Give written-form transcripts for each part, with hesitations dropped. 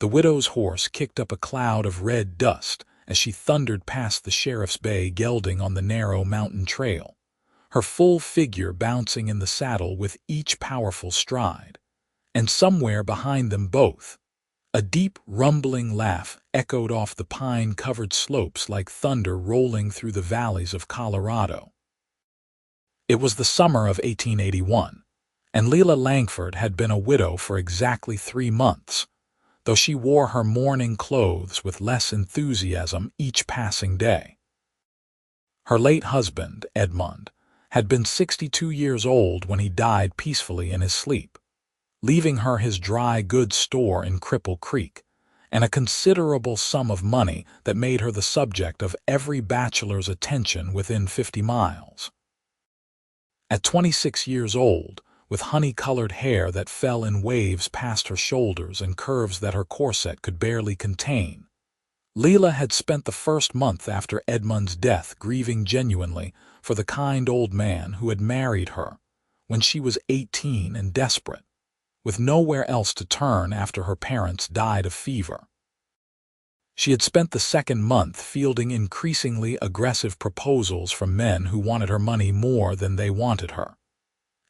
The widow's horse kicked up a cloud of red dust as she thundered past the sheriff's bay gelding on the narrow mountain trail, her full figure bouncing in the saddle with each powerful stride. And somewhere behind them both, a deep, rumbling laugh echoed off the pine-covered slopes like thunder rolling through the valleys of Colorado. It was the summer of 1881, and Lila Langford had been a widow for exactly 3 months, though she wore her mourning clothes with less enthusiasm each passing day. Her late husband, Edmund, had been 62 years old when he died peacefully in his sleep, leaving her his dry goods store in Cripple Creek and a considerable sum of money that made her the subject of every bachelor's attention within 50 miles. At 26 years old, with honey-colored hair that fell in waves past her shoulders and curves that her corset could barely contain, Lila had spent the first month after Edmund's death grieving genuinely for the kind old man who had married her when she was 18 and desperate, with nowhere else to turn after her parents died of fever. She had spent the second month fielding increasingly aggressive proposals from men who wanted her money more than they wanted her.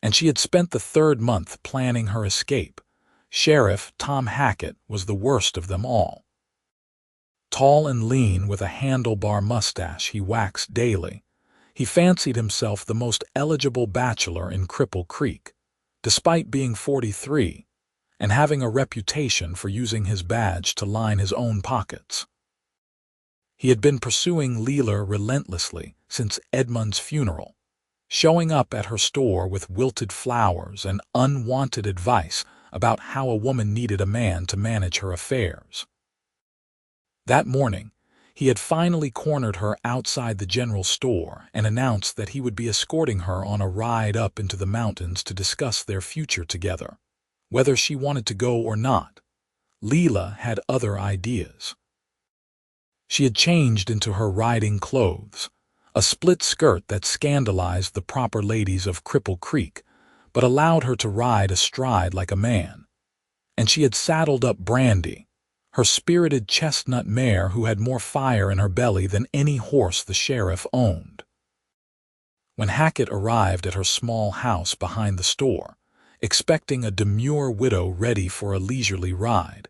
And she had spent the third month planning her escape. Sheriff Tom Hackett was the worst of them all. Tall and lean with a handlebar mustache he waxed daily, he fancied himself the most eligible bachelor in Cripple Creek, despite being 43 and having a reputation for using his badge to line his own pockets. He had been pursuing Lila relentlessly since Edmund's funeral, showing up at her store with wilted flowers and unwanted advice about how a woman needed a man to manage her affairs. That morning, he had finally cornered her outside the general store and announced that he would be escorting her on a ride up into the mountains to discuss their future together, whether she wanted to go or not. Lila had other ideas. She had changed into her riding clothes, a split skirt that scandalized the proper ladies of Cripple Creek, but allowed her to ride astride like a man. And she had saddled up Brandy, her spirited chestnut mare who had more fire in her belly than any horse the sheriff owned. When Hackett arrived at her small house behind the store, expecting a demure widow ready for a leisurely ride,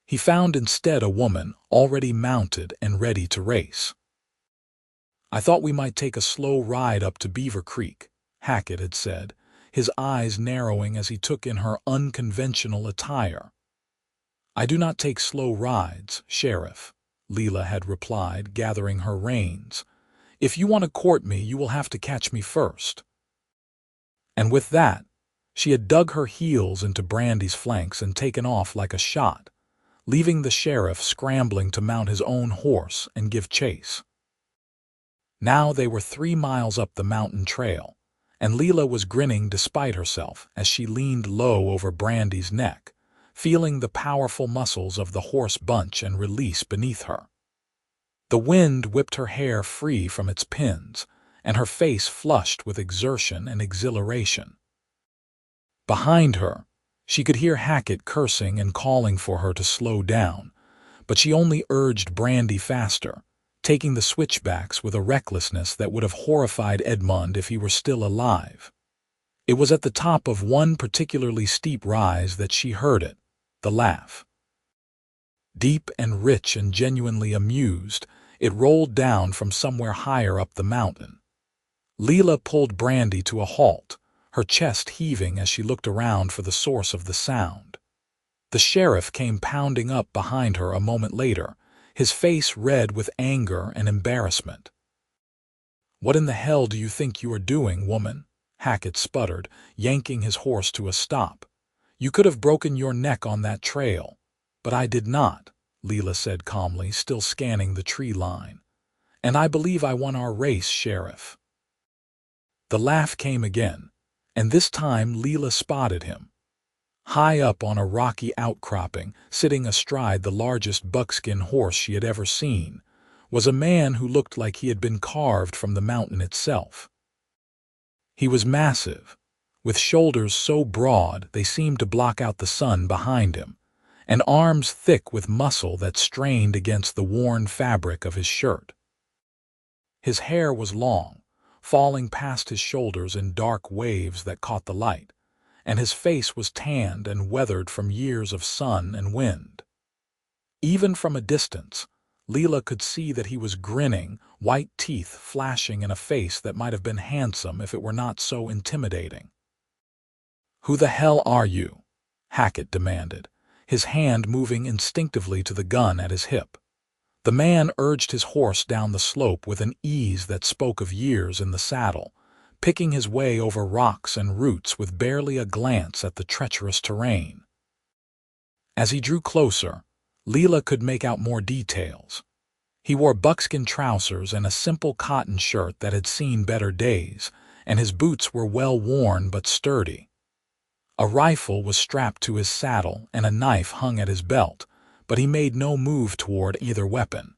he found instead a woman already mounted and ready to race. "I thought we might take a slow ride up to Beaver Creek," Hackett had said, his eyes narrowing as he took in her unconventional attire. "I do not take slow rides, Sheriff," Lila had replied, gathering her reins. "If you want to court me, you will have to catch me first." And with that, she had dug her heels into Brandy's flanks and taken off like a shot, leaving the sheriff scrambling to mount his own horse and give chase. Now they were 3 miles up the mountain trail, and Lila was grinning despite herself as she leaned low over Brandy's neck, feeling the powerful muscles of the horse bunch and release beneath her. The wind whipped her hair free from its pins, and her face flushed with exertion and exhilaration. Behind her, she could hear Hackett cursing and calling for her to slow down, but she only urged Brandy faster, taking the switchbacks with a recklessness that would have horrified Edmund if he were still alive. It was at the top of one particularly steep rise that she heard it, the laugh. Deep and rich and genuinely amused, it rolled down from somewhere higher up the mountain. Lila pulled Brandy to a halt, her chest heaving as she looked around for the source of the sound. The sheriff came pounding up behind her a moment later, his face red with anger and embarrassment. "What in the hell do you think you are doing, woman?" Hackett sputtered, yanking his horse to a stop. "You could have broken your neck on that trail." "But I did not," Lila said calmly, still scanning the tree line. "And I believe I won our race, Sheriff." The laugh came again, and this time Lila spotted him. High up on a rocky outcropping, sitting astride the largest buckskin horse she had ever seen, was a man who looked like he had been carved from the mountain itself. He was massive, with shoulders so broad they seemed to block out the sun behind him, and arms thick with muscle that strained against the worn fabric of his shirt. His hair was long, falling past his shoulders in dark waves that caught the light, and his face was tanned and weathered from years of sun and wind. Even from a distance, Lila could see that he was grinning, white teeth flashing in a face that might have been handsome if it were not so intimidating. "Who the hell are you?" Hackett demanded, his hand moving instinctively to the gun at his hip. The man urged his horse down the slope with an ease that spoke of years in the saddle, picking his way over rocks and roots with barely a glance at the treacherous terrain. As he drew closer, Lila could make out more details. He wore buckskin trousers and a simple cotton shirt that had seen better days, and his boots were well worn but sturdy. A rifle was strapped to his saddle and a knife hung at his belt, but he made no move toward either weapon.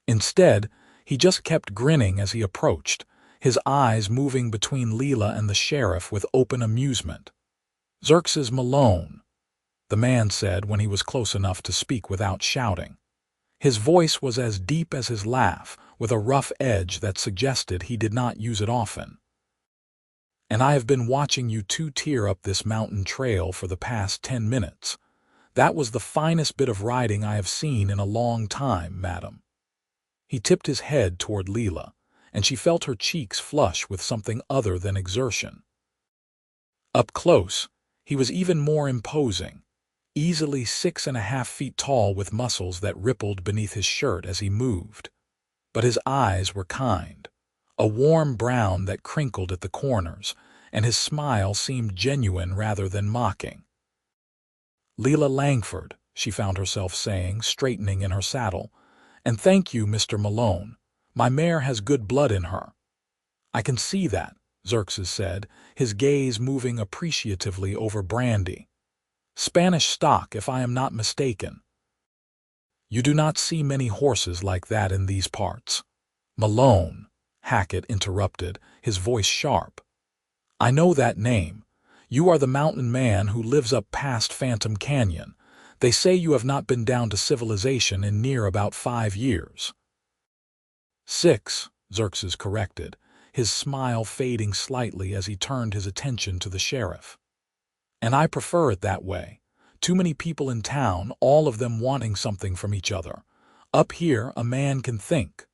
Instead, he just kept grinning as he approached, his eyes moving between Lila and the sheriff with open amusement. "Xerxes Malone," the man said when he was close enough to speak without shouting. His voice was as deep as his laugh, with a rough edge that suggested he did not use it often. "And I have been watching you two tear up this mountain trail for the past 10 minutes. That was the finest bit of riding I have seen in a long time, madam." He tipped his head toward Lila, and she felt her cheeks flush with something other than exertion. Up close, he was even more imposing, easily 6.5 feet tall with muscles that rippled beneath his shirt as he moved. But his eyes were kind, a warm brown that crinkled at the corners, and his smile seemed genuine rather than mocking. "Lila Langford," she found herself saying, straightening in her saddle, "and thank you, Mr. Malone. My mare has good blood in her." "I can see that," Xerxes said, his gaze moving appreciatively over Brandy. "Spanish stock, if I am not mistaken." "You do not see many horses like that in these parts." "Malone," Hackett interrupted, his voice sharp. "I know that name. You are the mountain man who lives up past Phantom Canyon. They say you have not been down to civilization in near about 5 years." "6," Xerxes corrected, his smile fading slightly as he turned his attention to the sheriff. "And I prefer it that way. Too many people in town, all of them wanting something from each other. Up here, a man can think."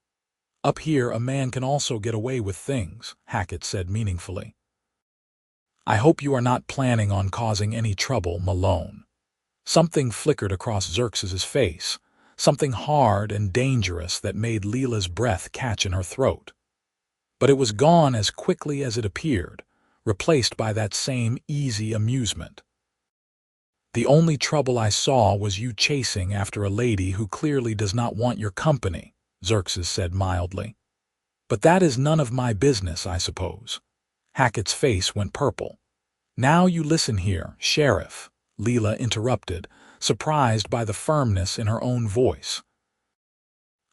"Up here, a man can also get away with things," Hackett said meaningfully. "I hope you are not planning on causing any trouble, Malone." Something flickered across Xerxes's face, something hard and dangerous that made Lila's breath catch in her throat. But it was gone as quickly as it appeared, replaced by that same easy amusement. "The only trouble I saw was you chasing after a lady who clearly does not want your company," Xerxes said mildly. "But that is none of my business, I suppose." Hackett's face went purple. "Now you listen here, Sheriff," Lila interrupted, surprised by the firmness in her own voice.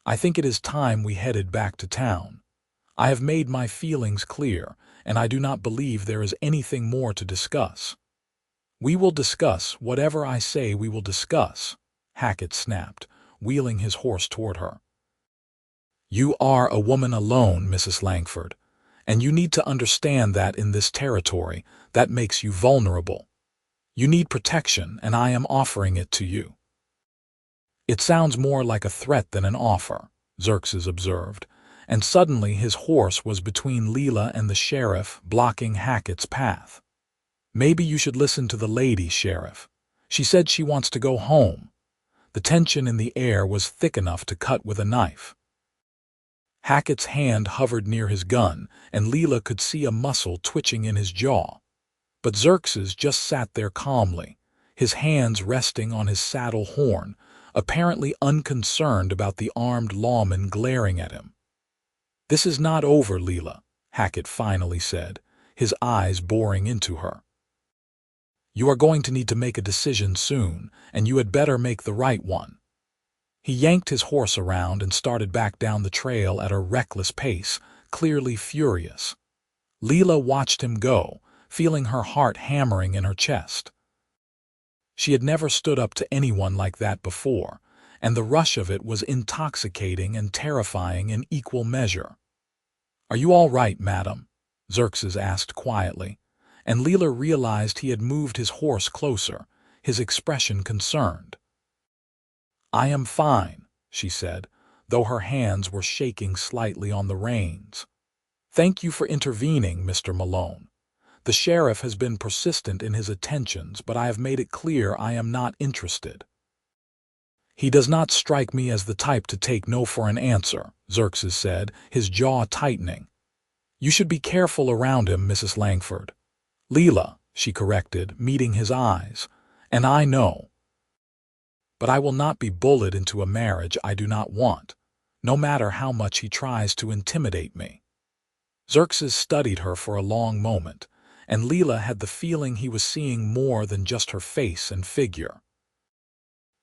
"I think it is time we headed back to town. I have made my feelings clear, and I do not believe there is anything more to discuss." "We will discuss whatever I say we will discuss," Hackett snapped, wheeling his horse toward her. "You are a woman alone, Mrs. Langford, and you need to understand that in this territory, that makes you vulnerable. You need protection, and I am offering it to you." "It sounds more like a threat than an offer," Xerxes observed, and suddenly his horse was between Lila and the sheriff, blocking Hackett's path. "Maybe you should listen to the lady, Sheriff. She said she wants to go home." The tension in the air was thick enough to cut with a knife. Hackett's hand hovered near his gun, and Lila could see a muscle twitching in his jaw. But Xerxes just sat there calmly, his hands resting on his saddle horn, apparently unconcerned about the armed lawman glaring at him. "This is not over, Lila," Hackett finally said, his eyes boring into her. "You are going to need to make a decision soon, and you had better make the right one." He yanked his horse around and started back down the trail at a reckless pace, clearly furious. Lila watched him go, feeling her heart hammering in her chest. She had never stood up to anyone like that before, and the rush of it was intoxicating and terrifying in equal measure. "Are you all right, madam?" Xerxes asked quietly, and Lila realized he had moved his horse closer, his expression concerned. "I am fine," she said, though her hands were shaking slightly on the reins. "Thank you for intervening, Mr. Malone. The sheriff has been persistent in his attentions, but I have made it clear I am not interested." "He does not strike me as the type to take no for an answer," Xerxes said, his jaw tightening. "You should be careful around him, Mrs. Langford." "Lila," she corrected, meeting his eyes, "and I know. But I will not be bullied into a marriage I do not want, no matter how much he tries to intimidate me." Xerxes studied her for a long moment, and Lila had the feeling he was seeing more than just her face and figure.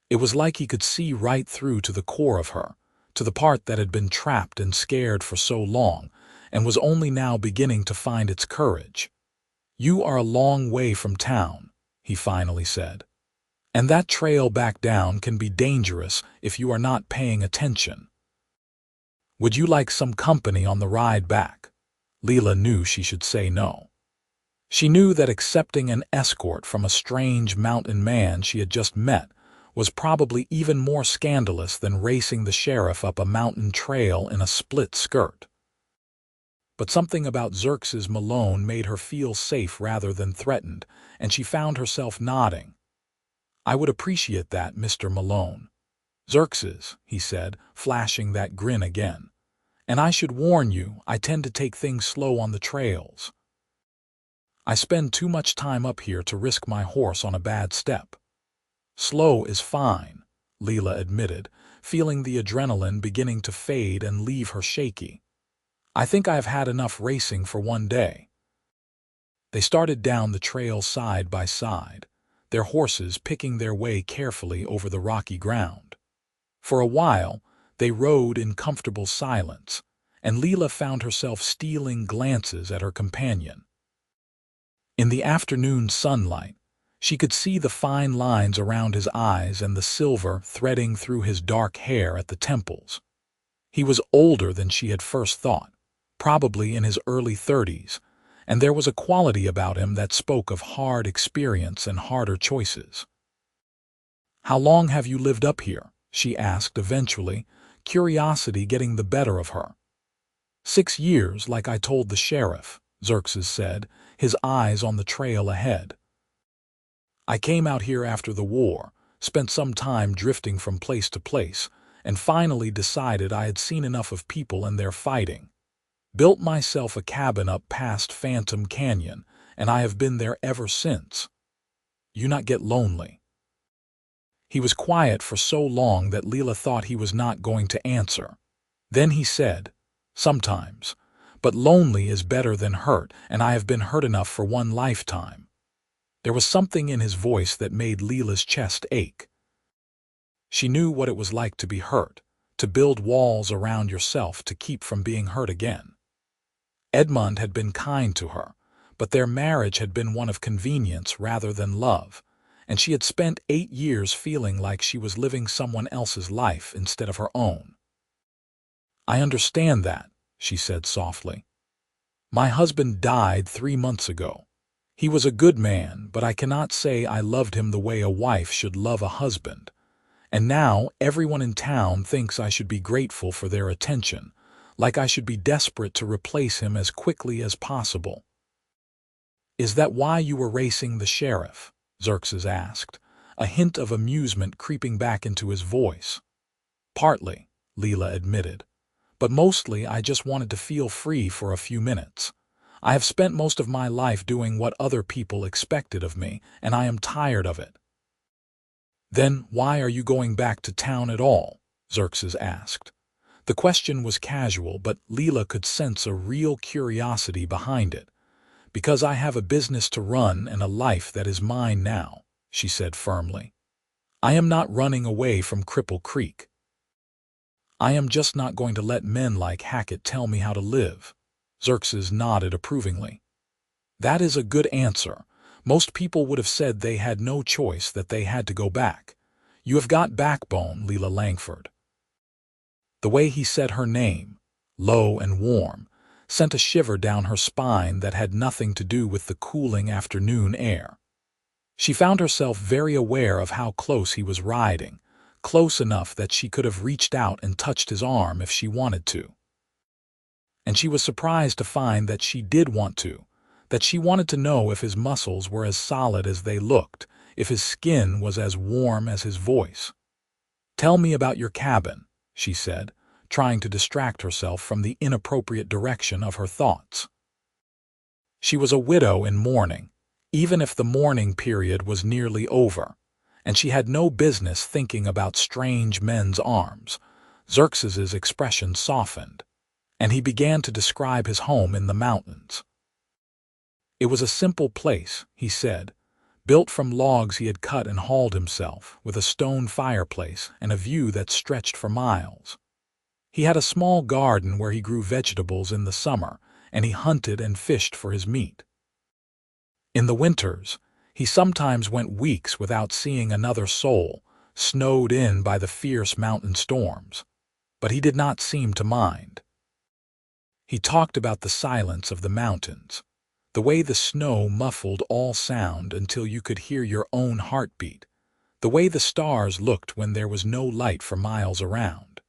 It was like he could see right through to the core of her, to the part that had been trapped and scared for so long, and was only now beginning to find its courage. "You are a long way from town," he finally said. "And that trail back down can be dangerous if you are not paying attention. Would you like some company on the ride back?" Lila knew she should say no. She knew that accepting an escort from a strange mountain man she had just met was probably even more scandalous than racing the sheriff up a mountain trail in a split skirt. But something about Xerxes Malone made her feel safe rather than threatened, and she found herself nodding. "I would appreciate that, Mr. Malone." "Xerxes," he said, flashing that grin again. "And I should warn you, I tend to take things slow on the trails. I spend too much time up here to risk my horse on a bad step." "Slow is fine," Lila admitted, feeling the adrenaline beginning to fade and leave her shaky. "I think I have had enough racing for one day." They started down the trail side by side, their horses picking their way carefully over the rocky ground. For a while, they rode in comfortable silence, and Lila found herself stealing glances at her companion. In the afternoon sunlight, she could see the fine lines around his eyes and the silver threading through his dark hair at the temples. He was older than she had first thought, probably in his early 30s, and there was a quality about him that spoke of hard experience and harder choices. "How long have you lived up here?" she asked eventually, curiosity getting the better of her. "6 years, like I told the sheriff," Xerxes said, his eyes on the trail ahead. "I came out here after the war, spent some time drifting from place to place, and finally decided I had seen enough of people and their fighting. Built myself a cabin up past Phantom Canyon, and I have been there ever since. You not get lonely?" He was quiet for so long that Lila thought he was not going to answer. Then he said, "Sometimes, but lonely is better than hurt, and I have been hurt enough for one lifetime." There was something in his voice that made Lila's chest ache. She knew what it was like to be hurt, to build walls around yourself to keep from being hurt again. Edmund had been kind to her, but their marriage had been one of convenience rather than love, and she had spent 8 years feeling like she was living someone else's life instead of her own. "I understand that," she said softly. "My husband died 3 months ago. He was a good man, but I cannot say I loved him the way a wife should love a husband. And now everyone in town thinks I should be grateful for their attention, like I should be desperate to replace him as quickly as possible." "Is that why you were racing the sheriff?" Xerxes asked, a hint of amusement creeping back into his voice. "Partly," Lila admitted, "but mostly I just wanted to feel free for a few minutes. I have spent most of my life doing what other people expected of me, and I am tired of it." "Then why are you going back to town at all?" Xerxes asked. The question was casual, but Lila could sense a real curiosity behind it. "Because I have a business to run and a life that is mine now," she said firmly. "I am not running away from Cripple Creek. I am just not going to let men like Hackett tell me how to live." Xerxes nodded approvingly. "That is a good answer, Most people would have said they had no choice, that they had to go back. You have got backbone, Lila Langford. The way he said her name, low and warm, sent a shiver down her spine that had nothing to do with the cooling afternoon air. She found herself very aware of how close he was riding, close enough that she could have reached out and touched his arm if she wanted to. And she was surprised to find that she did want to, that she wanted to know if his muscles were as solid as they looked, if his skin was as warm as his voice. "Tell me about your cabin," she said, trying to distract herself from the inappropriate direction of her thoughts. She was a widow in mourning, even if the mourning period was nearly over, and she had no business thinking about strange men's arms. Xerxes's expression softened, and he began to describe his home in the mountains. It was a simple place, he said, built from logs he had cut and hauled himself, with a stone fireplace and a view that stretched for miles. He had a small garden where he grew vegetables in the summer, and he hunted and fished for his meat. In the winters, he sometimes went weeks without seeing another soul, snowed in by the fierce mountain storms, but he did not seem to mind. He talked about the silence of the mountains, the way the snow muffled all sound until you could hear your own heartbeat, the way the stars looked when there was no light for miles around.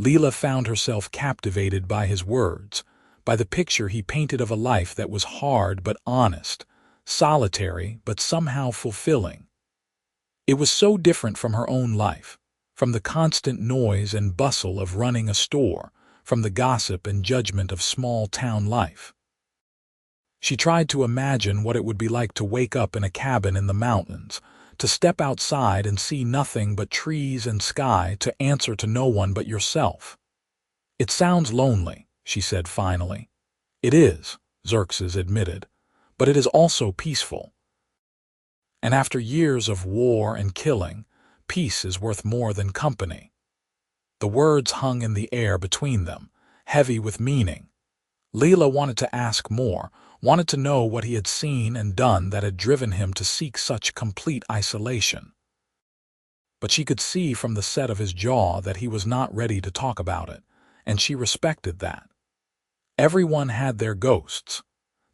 Lila found herself captivated by his words, by the picture he painted of a life that was hard but honest, solitary but somehow fulfilling. It was so different from her own life, from the constant noise and bustle of running a store, from the gossip and judgment of small-town life. She tried to imagine what it would be like to wake up in a cabin in the mountains, to step outside and see nothing but trees and sky, to answer to no one but yourself. "It sounds lonely," she said finally. "It is," Xerxes admitted, "but it is also peaceful. And after years of war and killing, peace is worth more than company." The words hung in the air between them, heavy with meaning. Lila wanted to ask more, wanted to know what he had seen and done that had driven him to seek such complete isolation. But she could see from the set of his jaw that he was not ready to talk about it, and she respected that. Everyone had their ghosts.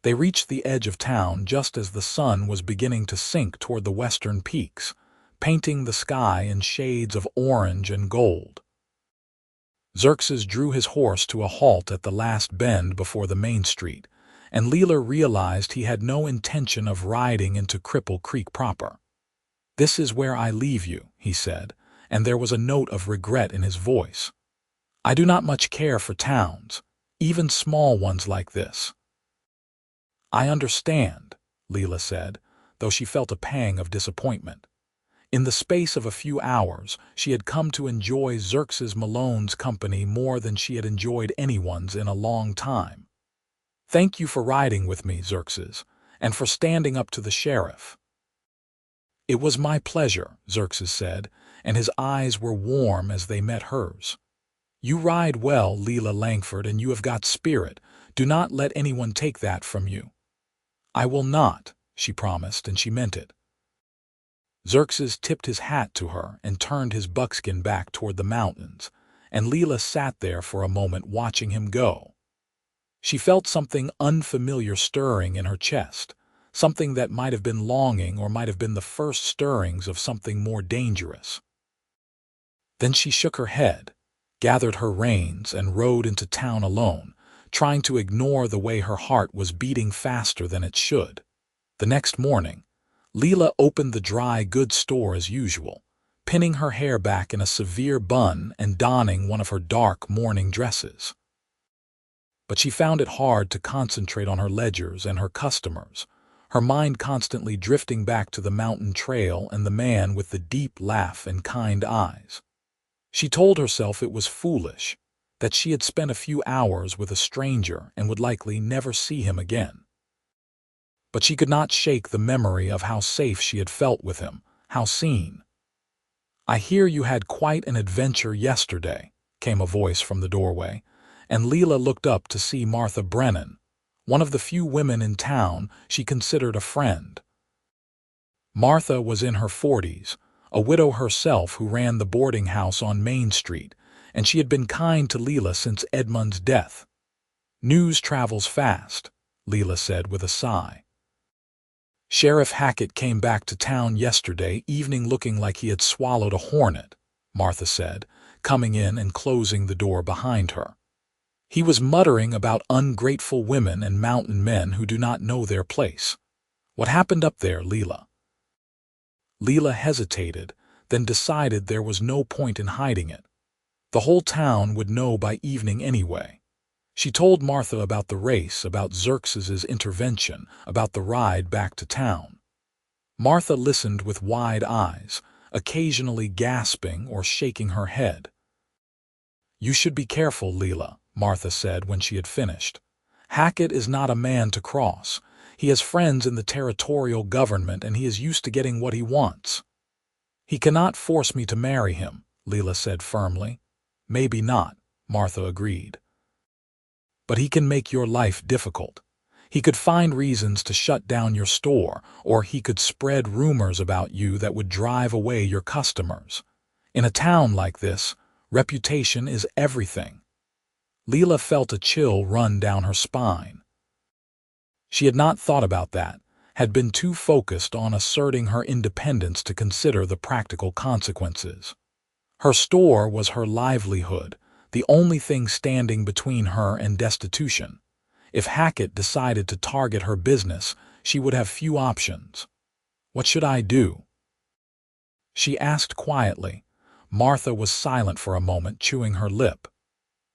They reached the edge of town just as the sun was beginning to sink toward the western peaks, painting the sky in shades of orange and gold. Xerxes drew his horse to a halt at the last bend before the main street, and Lila realized he had no intention of riding into Cripple Creek proper. "This is where I leave you," he said, and there was a note of regret in his voice. "I do not much care for towns, even small ones like this." "I understand," Lila said, though she felt a pang of disappointment. In the space of a few hours, she had come to enjoy Xerxes Malone's company more than she had enjoyed anyone's in a long time. "Thank you for riding with me, Xerxes, and for standing up to the sheriff." "It was my pleasure," Xerxes said, and his eyes were warm as they met hers. "You ride well, Lila Langford, and you have got spirit. Do not let anyone take that from you." "I will not," she promised, and she meant it. Xerxes tipped his hat to her and turned his buckskin back toward the mountains, and Lila sat there for a moment watching him go. She felt something unfamiliar stirring in her chest, something that might have been longing or might have been the first stirrings of something more dangerous. Then she shook her head, gathered her reins, and rode into town alone, trying to ignore the way her heart was beating faster than it should. The next morning, Lila opened the dry goods store as usual, pinning her hair back in a severe bun and donning one of her dark mourning dresses. But she found it hard to concentrate on her ledgers and her customers, her mind constantly drifting back to the mountain trail and the man with the deep laugh and kind eyes. She told herself it was foolish, that she had spent a few hours with a stranger and would likely never see him again. But she could not shake the memory of how safe she had felt with him, how seen. "I hear you had quite an adventure yesterday," came a voice from the doorway, and Lila looked up to see Martha Brennan, one of the few women in town she considered a friend. Martha was in her 40s, a widow herself who ran the boarding house on Main Street, and she had been kind to Lila since Edmund's death. "News travels fast," Lila said with a sigh. "Sheriff Hackett came back to town yesterday evening looking like he had swallowed a hornet," Martha said, coming in and closing the door behind her. "He was muttering about ungrateful women and mountain men who do not know their place. What happened up there, Lila?" Lila hesitated, then decided there was no point in hiding it. The whole town would know by evening anyway. She told Martha about the race, about Xerxes' intervention, about the ride back to town. Martha listened with wide eyes, occasionally gasping or shaking her head. "You should be careful, Lila," Martha said when she had finished. "Hackett is not a man to cross. He has friends in the territorial government and he is used to getting what he wants." "He cannot force me to marry him," Lila said firmly. "Maybe not," Martha agreed. "But he can make your life difficult. He could find reasons to shut down your store, or he could spread rumors about you that would drive away your customers. In a town like this, reputation is everything." Lila felt a chill run down her spine. She had not thought about that, had been too focused on asserting her independence to consider the practical consequences. Her store was her livelihood, the only thing standing between her and destitution. If Hackett decided to target her business, she would have few options. "What should I do?" she asked quietly. Martha was silent for a moment, chewing her lip.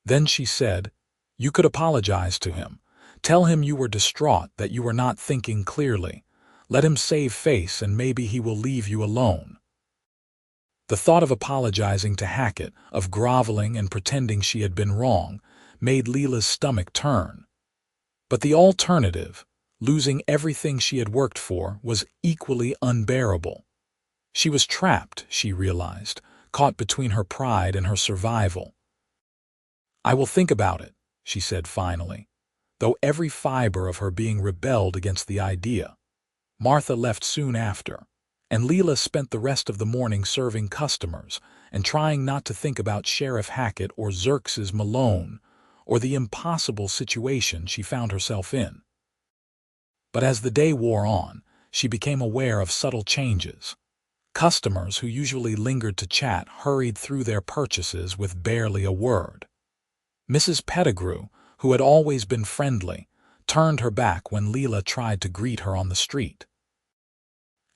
Then she said, "You could apologize to him. Tell him you were distraught, that you were not thinking clearly. Let him save face and maybe he will leave you alone." The thought of apologizing to Hackett, of groveling and pretending she had been wrong, made Lila's stomach turn. But the alternative, losing everything she had worked for, was equally unbearable. She was trapped, she realized, caught between her pride and her survival. "I will think about it," she said finally, though every fiber of her being rebelled against the idea. Martha left soon after, and Lila spent the rest of the morning serving customers and trying not to think about Sheriff Hackett or Xerxes Malone or the impossible situation she found herself in. But as the day wore on, she became aware of subtle changes. Customers who usually lingered to chat hurried through their purchases with barely a word. Mrs. Pettigrew, who had always been friendly, turned her back when Lila tried to greet her on the street.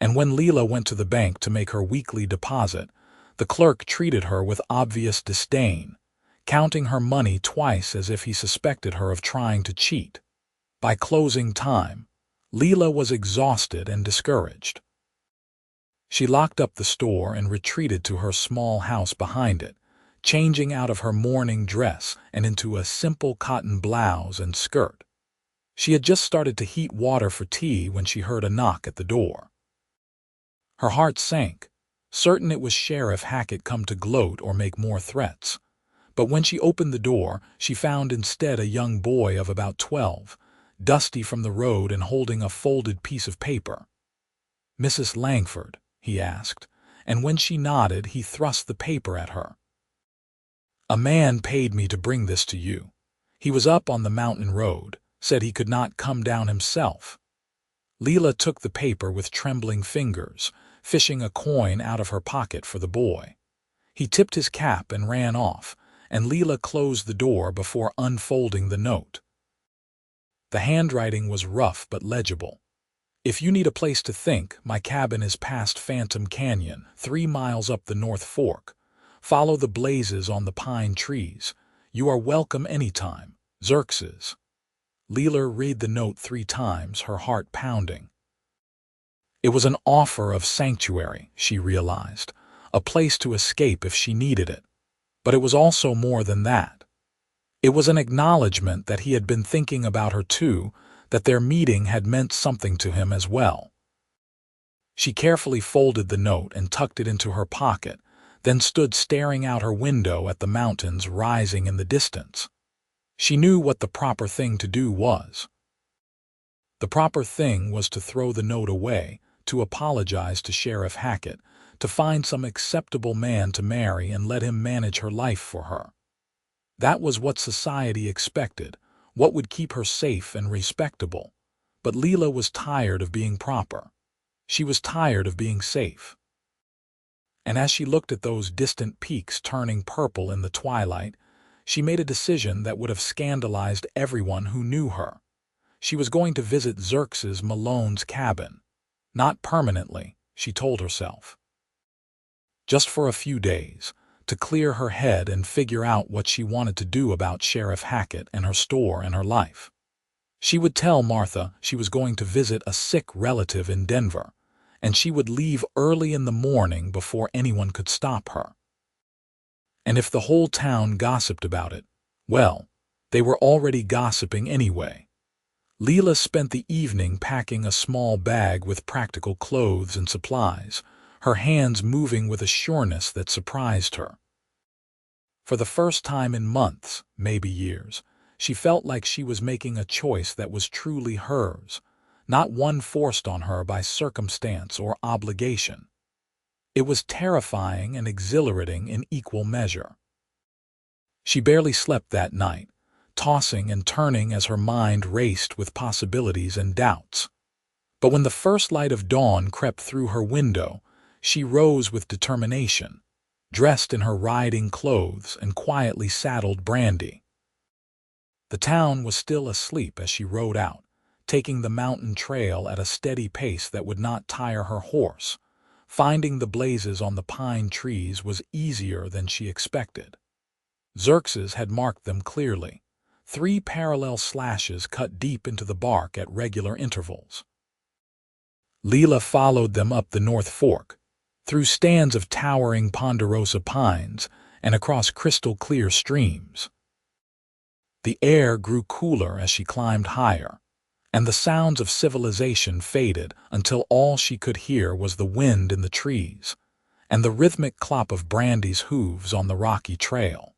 And when Lila went to the bank to make her weekly deposit, the clerk treated her with obvious disdain, counting her money twice as if he suspected her of trying to cheat. By closing time, Lila was exhausted and discouraged. She locked up the store and retreated to her small house behind it, changing out of her morning dress and into a simple cotton blouse and skirt. She had just started to heat water for tea when she heard a knock at the door. Her heart sank, certain it was Sheriff Hackett come to gloat or make more threats. But when she opened the door, she found instead a young boy of about 12, dusty from the road and holding a folded piece of paper. "Mrs. Langford?" he asked, and when she nodded, he thrust the paper at her. "A man paid me to bring this to you. He was up on the mountain road, said he could not come down himself." Lila took the paper with trembling fingers, fishing a coin out of her pocket for the boy. He tipped his cap and ran off, and Lila closed the door before unfolding the note. The handwriting was rough but legible. "If you need a place to think, my cabin is past Phantom Canyon, 3 miles up the North Fork. Follow the blazes on the pine trees. You are welcome anytime. Xerxes." Lila read the note 3 times, her heart pounding. It was an offer of sanctuary, she realized, a place to escape if she needed it. But it was also more than that. It was an acknowledgement that he had been thinking about her too, that their meeting had meant something to him as well. She carefully folded the note and tucked it into her pocket, then stood staring out her window at the mountains rising in the distance. She knew what the proper thing to do was. The proper thing was to throw the note away, to apologize to Sheriff Hackett, to find some acceptable man to marry and let him manage her life for her. That was what society expected, what would keep her safe and respectable. But Lila was tired of being proper. She was tired of being safe. And as she looked at those distant peaks turning purple in the twilight, she made a decision that would have scandalized everyone who knew her. She was going to visit Xerxes Malone's cabin. Not permanently, she told herself. Just for a few days, to clear her head and figure out what she wanted to do about Sheriff Hackett and her store and her life. She would tell Martha she was going to visit a sick relative in Denver, and she would leave early in the morning before anyone could stop her. And if the whole town gossiped about it, well, they were already gossiping anyway. Lila spent the evening packing a small bag with practical clothes and supplies, her hands moving with a sureness that surprised her. For the first time in months, maybe years, she felt like she was making a choice that was truly hers, not one forced on her by circumstance or obligation. It was terrifying and exhilarating in equal measure. She barely slept that night, tossing and turning as her mind raced with possibilities and doubts. But when the first light of dawn crept through her window, she rose with determination, dressed in her riding clothes and quietly saddled Brandy. The town was still asleep as she rode out, taking the mountain trail at a steady pace that would not tire her horse. Finding the blazes on the pine trees was easier than she expected. Xerxes had marked them clearly, 3 parallel slashes cut deep into the bark at regular intervals. Lila followed them up the North Fork, through stands of towering ponderosa pines and across crystal-clear streams. The air grew cooler as she climbed higher, and the sounds of civilization faded until all she could hear was the wind in the trees and the rhythmic clop of Brandy's hooves on the rocky trail.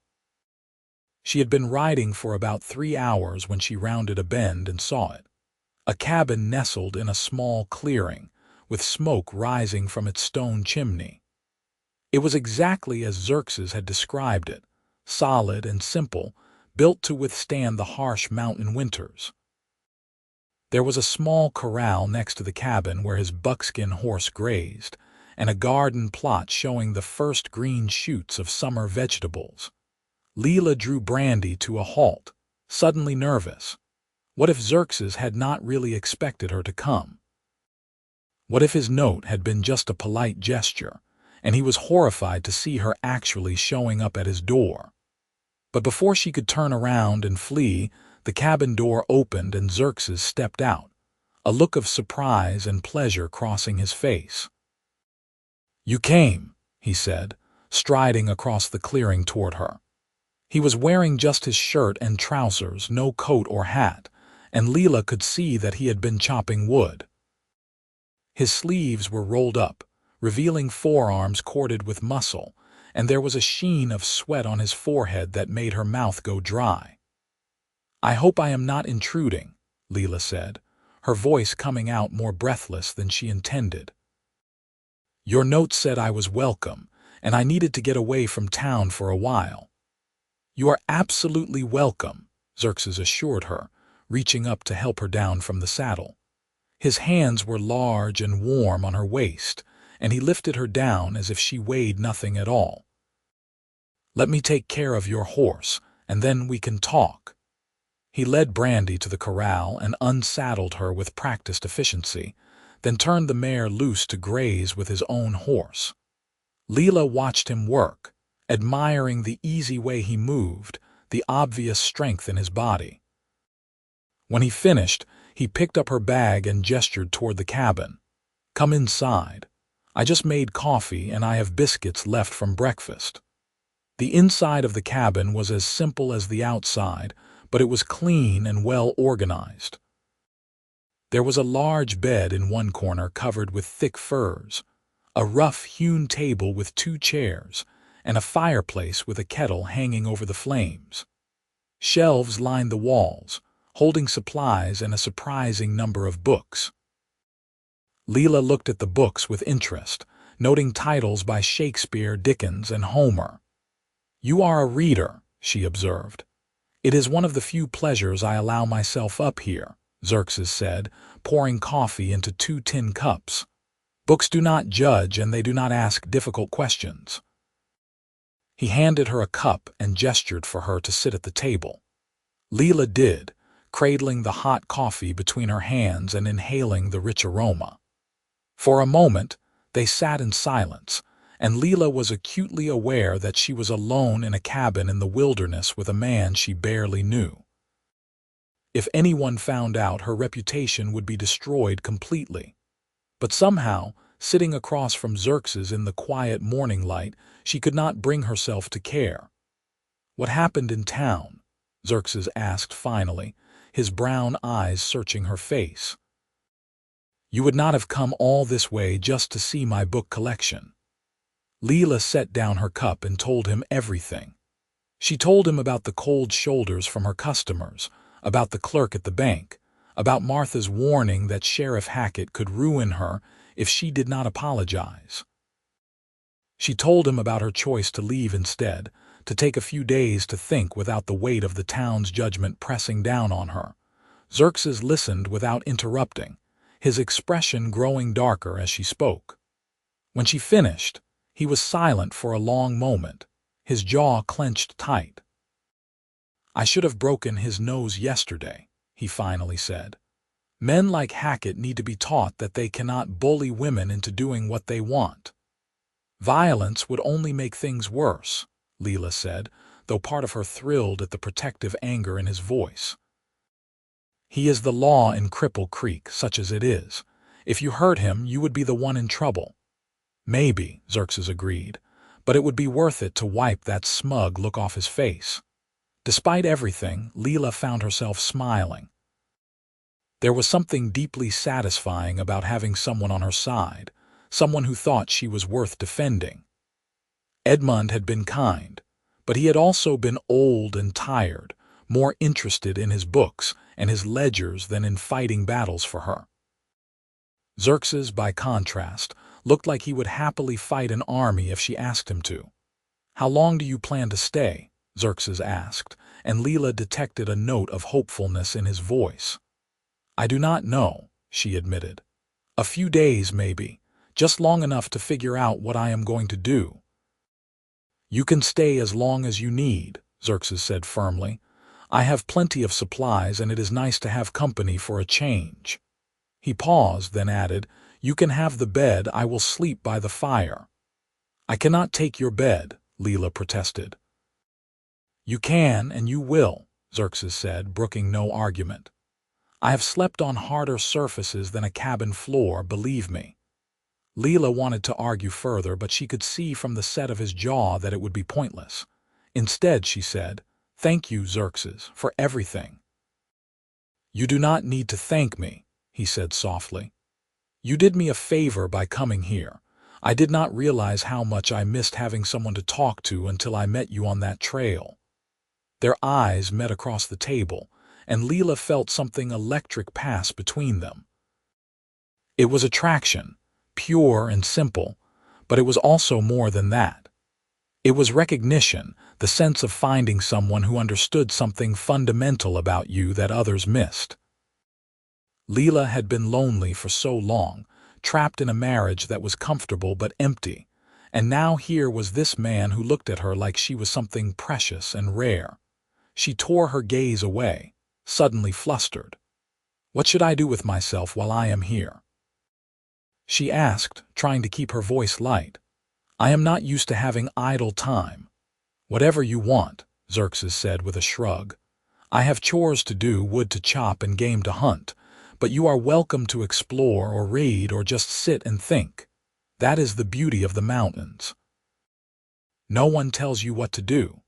She had been riding for about 3 hours when she rounded a bend and saw it. A cabin nestled in a small clearing, with smoke rising from its stone chimney. It was exactly as Xerxes had described it, solid and simple, built to withstand the harsh mountain winters. There was a small corral next to the cabin where his buckskin horse grazed, and a garden plot showing the first green shoots of summer vegetables. Lila drew Brandy to a halt, suddenly nervous. What if Xerxes had not really expected her to come? What if his note had been just a polite gesture, and he was horrified to see her actually showing up at his door? But before she could turn around and flee, the cabin door opened and Xerxes stepped out, a look of surprise and pleasure crossing his face. "You came," he said, striding across the clearing toward her. He was wearing just his shirt and trousers, no coat or hat, and Lila could see that he had been chopping wood. His sleeves were rolled up, revealing forearms corded with muscle, and there was a sheen of sweat on his forehead that made her mouth go dry. "I hope I am not intruding," Lila said, her voice coming out more breathless than she intended. "Your note said I was welcome, and I needed to get away from town for a while." "You are absolutely welcome," Xerxes assured her, reaching up to help her down from the saddle. His hands were large and warm on her waist, and he lifted her down as if she weighed nothing at all. "Let me take care of your horse, and then we can talk." He led Brandy to the corral and unsaddled her with practiced efficiency, then turned the mare loose to graze with his own horse. Lila watched him work, admiring the easy way he moved, the obvious strength in his body. When he finished, he picked up her bag and gestured toward the cabin. "Come inside. I just made coffee and I have biscuits left from breakfast." The inside of the cabin was as simple as the outside, but it was clean and well organized. There was a large bed in one corner covered with thick furs, a rough-hewn table with 2 chairs, and a fireplace with a kettle hanging over the flames. Shelves lined the walls, holding supplies and a surprising number of books. Lila looked at the books with interest, noting titles by Shakespeare, Dickens, and Homer. "You are a reader," she observed. "It is one of the few pleasures I allow myself up here," Xerxes said, pouring coffee into 2 tin cups. "Books do not judge and they do not ask difficult questions." He handed her a cup and gestured for her to sit at the table. Lila did, cradling the hot coffee between her hands and inhaling the rich aroma. For a moment, they sat in silence, and Lila was acutely aware that she was alone in a cabin in the wilderness with a man she barely knew. If anyone found out, her reputation would be destroyed completely. But somehow, sitting across from Xerxes in the quiet morning light, she could not bring herself to care. "What happened in town?" Xerxes asked finally, his brown eyes searching her face. "You would not have come all this way just to see my book collection." Lila set down her cup and told him everything. She told him about the cold shoulders from her customers, about the clerk at the bank, about Martha's warning that Sheriff Hackett could ruin her if she did not apologize. She told him about her choice to leave instead, to take a few days to think without the weight of the town's judgment pressing down on her. Xerxes listened without interrupting, his expression growing darker as she spoke. When she finished, he was silent for a long moment, his jaw clenched tight. "I should have broken his nose yesterday," he finally said. "Men like Hackett need to be taught that they cannot bully women into doing what they want." "Violence would only make things worse," Lila said, though part of her thrilled at the protective anger in his voice. "He is the law in Cripple Creek, such as it is. If you hurt him, you would be the one in trouble." "Maybe," Xerxes agreed, "but it would be worth it to wipe that smug look off his face." Despite everything, Lila found herself smiling. There was something deeply satisfying about having someone on her side, someone who thought she was worth defending. Edmund had been kind, but he had also been old and tired, more interested in his books and his ledgers than in fighting battles for her. Xerxes, by contrast, looked like he would happily fight an army if she asked him to. "How long do you plan to stay?" Xerxes asked, and Lila detected a note of hopefulness in his voice. "I do not know," she admitted. "A few days, maybe, just long enough to figure out what I am going to do." "You can stay as long as you need," Xerxes said firmly. "I have plenty of supplies, and it is nice to have company for a change." He paused, then added, "You can have the bed. I will sleep by the fire." "I cannot take your bed," Lila protested. "You can and you will," Xerxes said, brooking no argument. "I have slept on harder surfaces than a cabin floor, believe me." Lila wanted to argue further, but she could see from the set of his jaw that it would be pointless. Instead, she said, "Thank you, Xerxes, for everything." "You do not need to thank me," he said softly. "You did me a favor by coming here. I did not realize how much I missed having someone to talk to until I met you on that trail." Their eyes met across the table, and Lila felt something electric pass between them. It was attraction, pure and simple, but it was also more than that. It was recognition, the sense of finding someone who understood something fundamental about you that others missed. Lila had been lonely for so long, trapped in a marriage that was comfortable but empty, and now here was this man who looked at her like she was something precious and rare. She tore her gaze away, suddenly flustered. "What should I do with myself while I am here?" she asked, trying to keep her voice light. "I am not used to having idle time." "Whatever you want," Xerxes said with a shrug. "I have chores to do, wood to chop, and game to hunt, but you are welcome to explore or read or just sit and think. That is the beauty of the mountains. No one tells you what to do."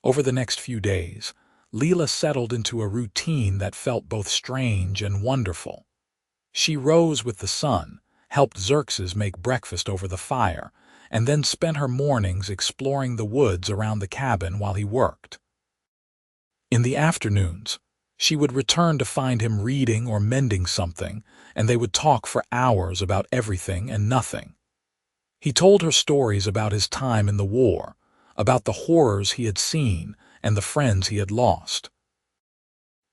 Over the next few days, Lila settled into a routine that felt both strange and wonderful. She rose with the sun, helped Xerxes make breakfast over the fire, and then spent her mornings exploring the woods around the cabin while he worked. In the afternoons, She would return to find him reading or mending something, and they would talk for hours about everything and nothing. He told her stories about his time in the war, about the horrors he had seen and the friends he had lost.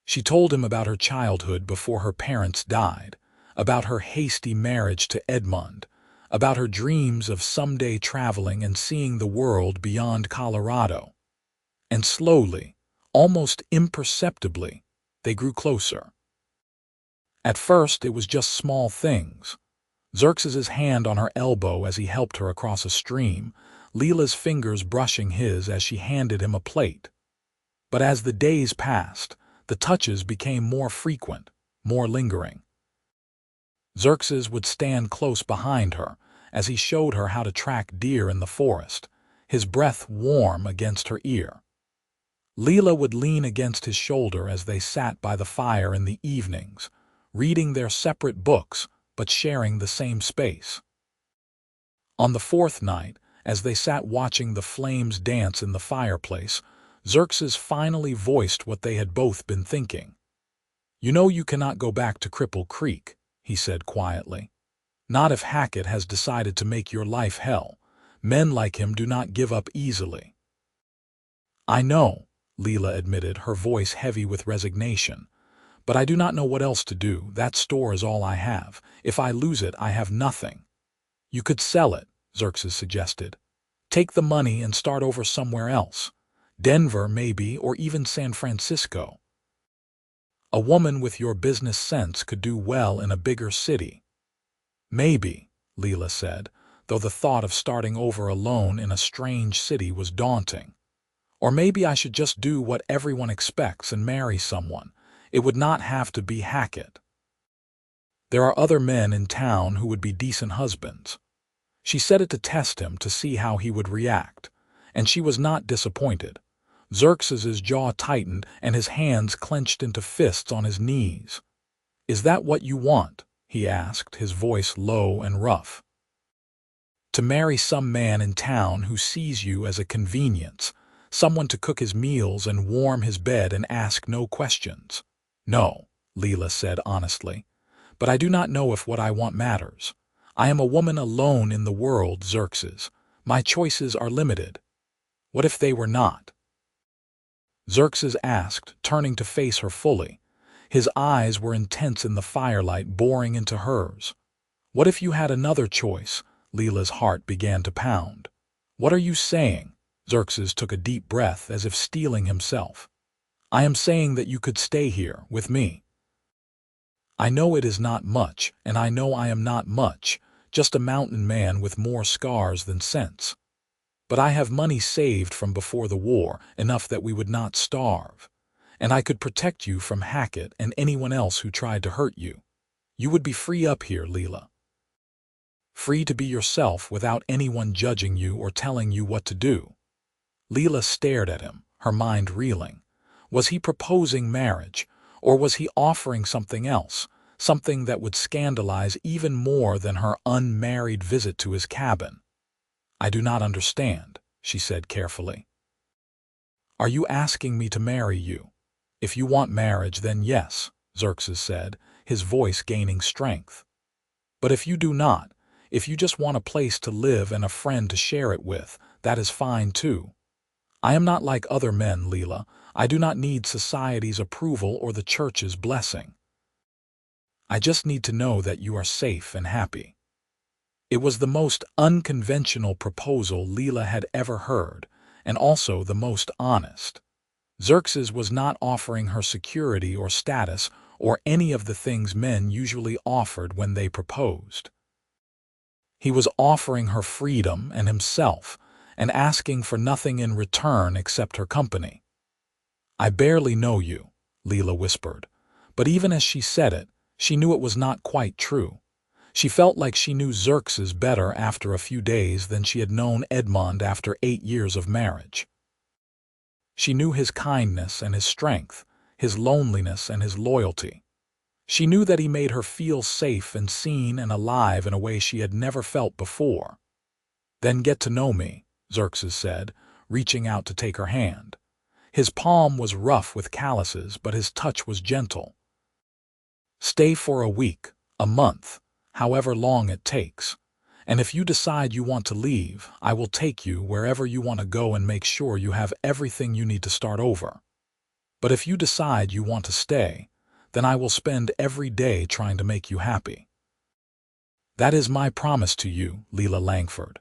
She told him about her childhood before her parents died, about her hasty marriage to Edmund, about her dreams of someday traveling and seeing the world beyond Colorado. And slowly, almost imperceptibly, they grew closer. At first, it was just small things. Xerxes's hand on her elbow as he helped her across a stream, Lila's fingers brushing his as she handed him a plate. But as the days passed, the touches became more frequent, more lingering. Xerxes would stand close behind her as he showed her how to track deer in the forest, his breath warm against her ear. Lila would lean against his shoulder as they sat by the fire in the evenings, reading their separate books but sharing the same space. On the fourth night, as they sat watching the flames dance in the fireplace, Xerxes finally voiced what they had both been thinking. "You know you cannot go back to Cripple Creek," he said quietly. "Not if Hackett has decided to make your life hell. Men like him do not give up easily." "I know," Lila admitted, her voice heavy with resignation. "But I do not know what else to do. That store is all I have. If I lose it, I have nothing." "You could sell it," Xerxes suggested. "Take the money and start over somewhere else. Denver, maybe, or even San Francisco. A woman with your business sense could do well in a bigger city." "Maybe," Lila said, though the thought of starting over alone in a strange city was daunting. "Or maybe I should just do what everyone expects and marry someone. It would not have to be Hackett. There are other men in town who would be decent husbands." She said it to test him, to see how he would react, and she was not disappointed. Xerxes's jaw tightened and his hands clenched into fists on his knees. "Is that what you want?" he asked, his voice low and rough. "To marry some man in town who sees you as a convenience, someone to cook his meals and warm his bed and ask no questions?" "No," Lila said honestly. "But I do not know if what I want matters. I am a woman alone in the world, Xerxes. My choices are limited. What if they were not?" Xerxes asked, turning to face her fully. His eyes were intense in the firelight, boring into hers. "What if you had another choice?" Lila's heart began to pound. "What are you saying?" Xerxes took a deep breath as if steeling himself. "I am saying that you could stay here with me. I know it is not much, and I know I am not much, just a mountain man with more scars than sense. But I have money saved from before the war, enough that we would not starve. And I could protect you from Hackett and anyone else who tried to hurt you. You would be free up here, Lila. Free to be yourself without anyone judging you or telling you what to do." Lila stared at him, her mind reeling. Was he proposing marriage, or was he offering something else, something that would scandalize even more than her unmarried visit to his cabin? "I do not understand," she said carefully. "Are you asking me to marry you? If you want marriage, then yes," Xerxes said, his voice gaining strength. "But if you do not, if you just want a place to live and a friend to share it with, that is fine too. I am not like other men, Lila. I do not need society's approval or the church's blessing. I just need to know that you are safe and happy." It was the most unconventional proposal Lila had ever heard, and also the most honest. Xerxes was not offering her security or status or any of the things men usually offered when they proposed. He was offering her freedom and himself, and asking for nothing in return except her company. "I barely know you," Lila whispered, but even as she said it, she knew it was not quite true. She felt like she knew Xerxes better after a few days than she had known Edmund after 8 years of marriage. She knew his kindness and his strength, his loneliness and his loyalty. She knew that he made her feel safe and seen and alive in a way she had never felt before. "Then get to know me," Xerxes said, reaching out to take her hand. His palm was rough with calluses, but his touch was gentle. "Stay for a week, a month, however long it takes. And if you decide you want to leave, I will take you wherever you want to go and make sure you have everything you need to start over. But if you decide you want to stay, then I will spend every day trying to make you happy. That is my promise to you, Lila Langford."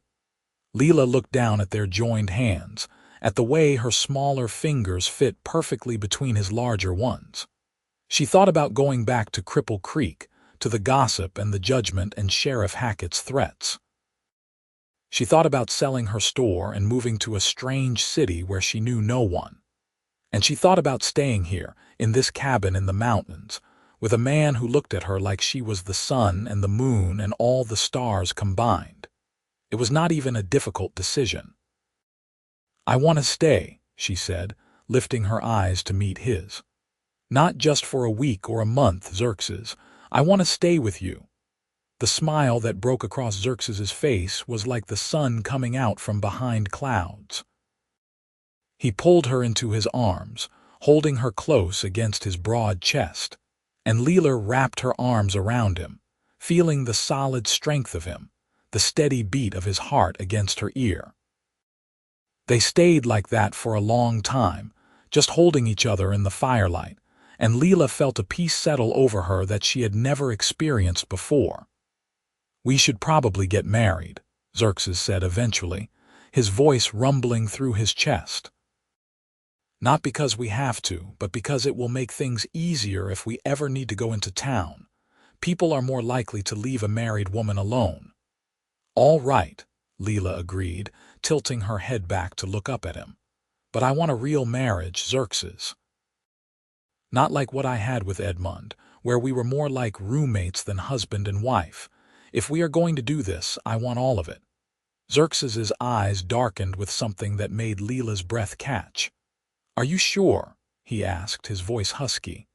Lila looked down at their joined hands, at the way her smaller fingers fit perfectly between his larger ones. She thought about going back to Cripple Creek, to the gossip and the judgment and Sheriff Hackett's threats. She thought about selling her store and moving to a strange city where she knew no one. And she thought about staying here, in this cabin in the mountains, with a man who looked at her like she was the sun and the moon and all the stars combined. It was not even a difficult decision. "I want to stay," she said, lifting her eyes to meet his. "Not just for a week or a month, Xerxes. I want to stay with you." The smile that broke across Xerxes's face was like the sun coming out from behind clouds. He pulled her into his arms, holding her close against his broad chest, and Lila wrapped her arms around him, feeling the solid strength of him, the steady beat of his heart against her ear. They stayed like that for a long time, just holding each other in the firelight, and Lila felt a peace settle over her that she had never experienced before. "We should probably get married," Xerxes said eventually, his voice rumbling through his chest. "Not because we have to, but because it will make things easier if we ever need to go into town. People are more likely to leave a married woman alone." "All right," Lila agreed, tilting her head back to look up at him. "But I want a real marriage, Xerxes. Not like what I had with Edmund, where we were more like roommates than husband and wife. If we are going to do this, I want all of it." Xerxes's eyes darkened with something that made Lila's breath catch. "Are you sure?" he asked, his voice husky.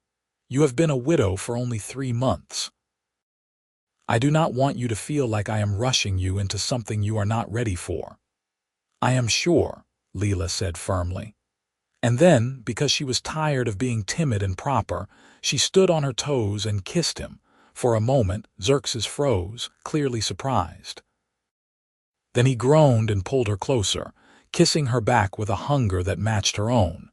"You have been a widow for only 3 months. I do not want you to feel like I am rushing you into something you are not ready for." "I am sure," Lila said firmly. And then, because she was tired of being timid and proper, she stood on her toes and kissed him. For a moment, Xerxes froze, clearly surprised. Then he groaned and pulled her closer, kissing her back with a hunger that matched her own.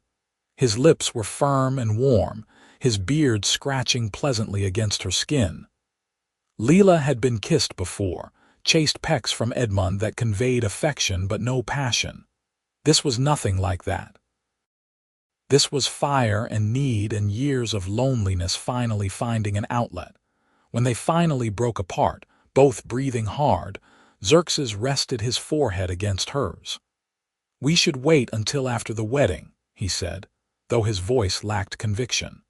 His lips were firm and warm, his beard scratching pleasantly against her skin. Lila had been kissed before, chaste pecks from Edmund that conveyed affection but no passion. This was nothing like that. This was fire and need and years of loneliness finally finding an outlet. When they finally broke apart, both breathing hard, Xerxes rested his forehead against hers. "We should wait until after the wedding," he said, though his voice lacked conviction.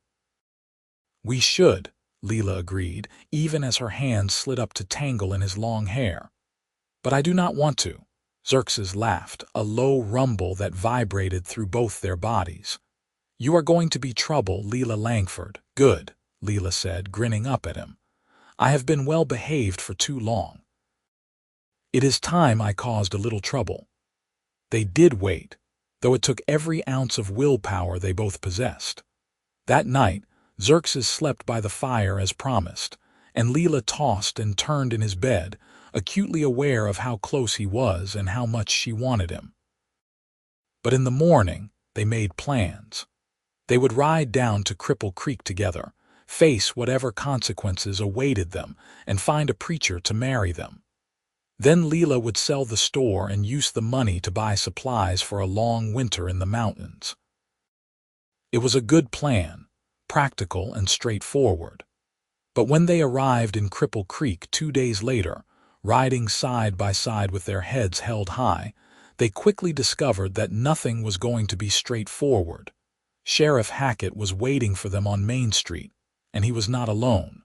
"We should," Lila agreed, even as her hands slid up to tangle in his long hair. "But I do not want to." Xerxes laughed, a low rumble that vibrated through both their bodies. "You are going to be trouble, Lila Langford." "Good," Lila said, grinning up at him. "I have been well behaved for too long. It is time I caused a little trouble." They did wait, though it took every ounce of willpower they both possessed. That night, Xerxes slept by the fire as promised, and Lila tossed and turned in his bed, acutely aware of how close he was and how much she wanted him. But in the morning, they made plans. They would ride down to Cripple Creek together, face whatever consequences awaited them, and find a preacher to marry them. Then Lila would sell the store and use the money to buy supplies for a long winter in the mountains. It was a good plan, practical and straightforward. But when they arrived in Cripple Creek 2 days later, riding side by side with their heads held high, they quickly discovered that nothing was going to be straightforward. Sheriff Hackett was waiting for them on Main Street, and he was not alone.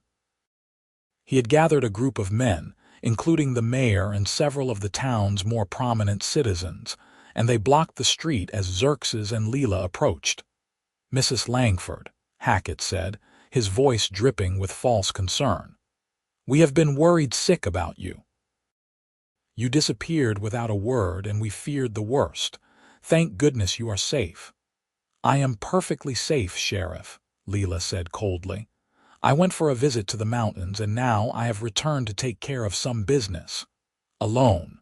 He had gathered a group of men, including the mayor and several of the town's more prominent citizens, and they blocked the street as Xerxes and Lila approached. "Mrs. Langford," Hackett said, his voice dripping with false concern. "We have been worried sick about you. You disappeared without a word and we feared the worst. Thank goodness you are safe." "I am perfectly safe, Sheriff," Lila said coldly. "I went for a visit to the mountains, and now I have returned to take care of some business. Alone."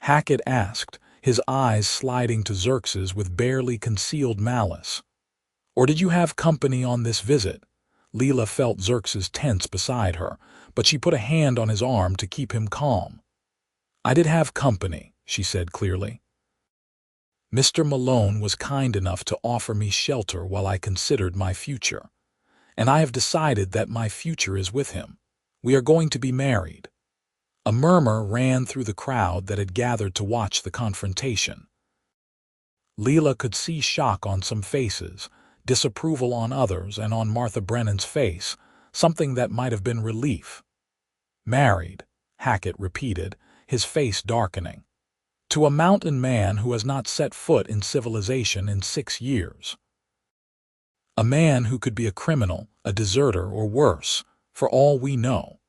Hackett asked, his eyes sliding to Xerxes with barely concealed malice. "Or did you have company on this visit?" Lila felt Xerxes tense beside her, but she put a hand on his arm to keep him calm. "I did have company," she said clearly. "Mr. Malone was kind enough to offer me shelter while I considered my future. And I have decided that my future is with him. We are going to be married." A murmur ran through the crowd that had gathered to watch the confrontation. Lila could see shock on some faces, disapproval on others, and on Martha Brennan's face, something that might have been relief. "Married," Hackett repeated, his face darkening. "To a mountain man who has not set foot in civilization in 6 years. A man who could be a criminal, a deserter, or worse, for all we know.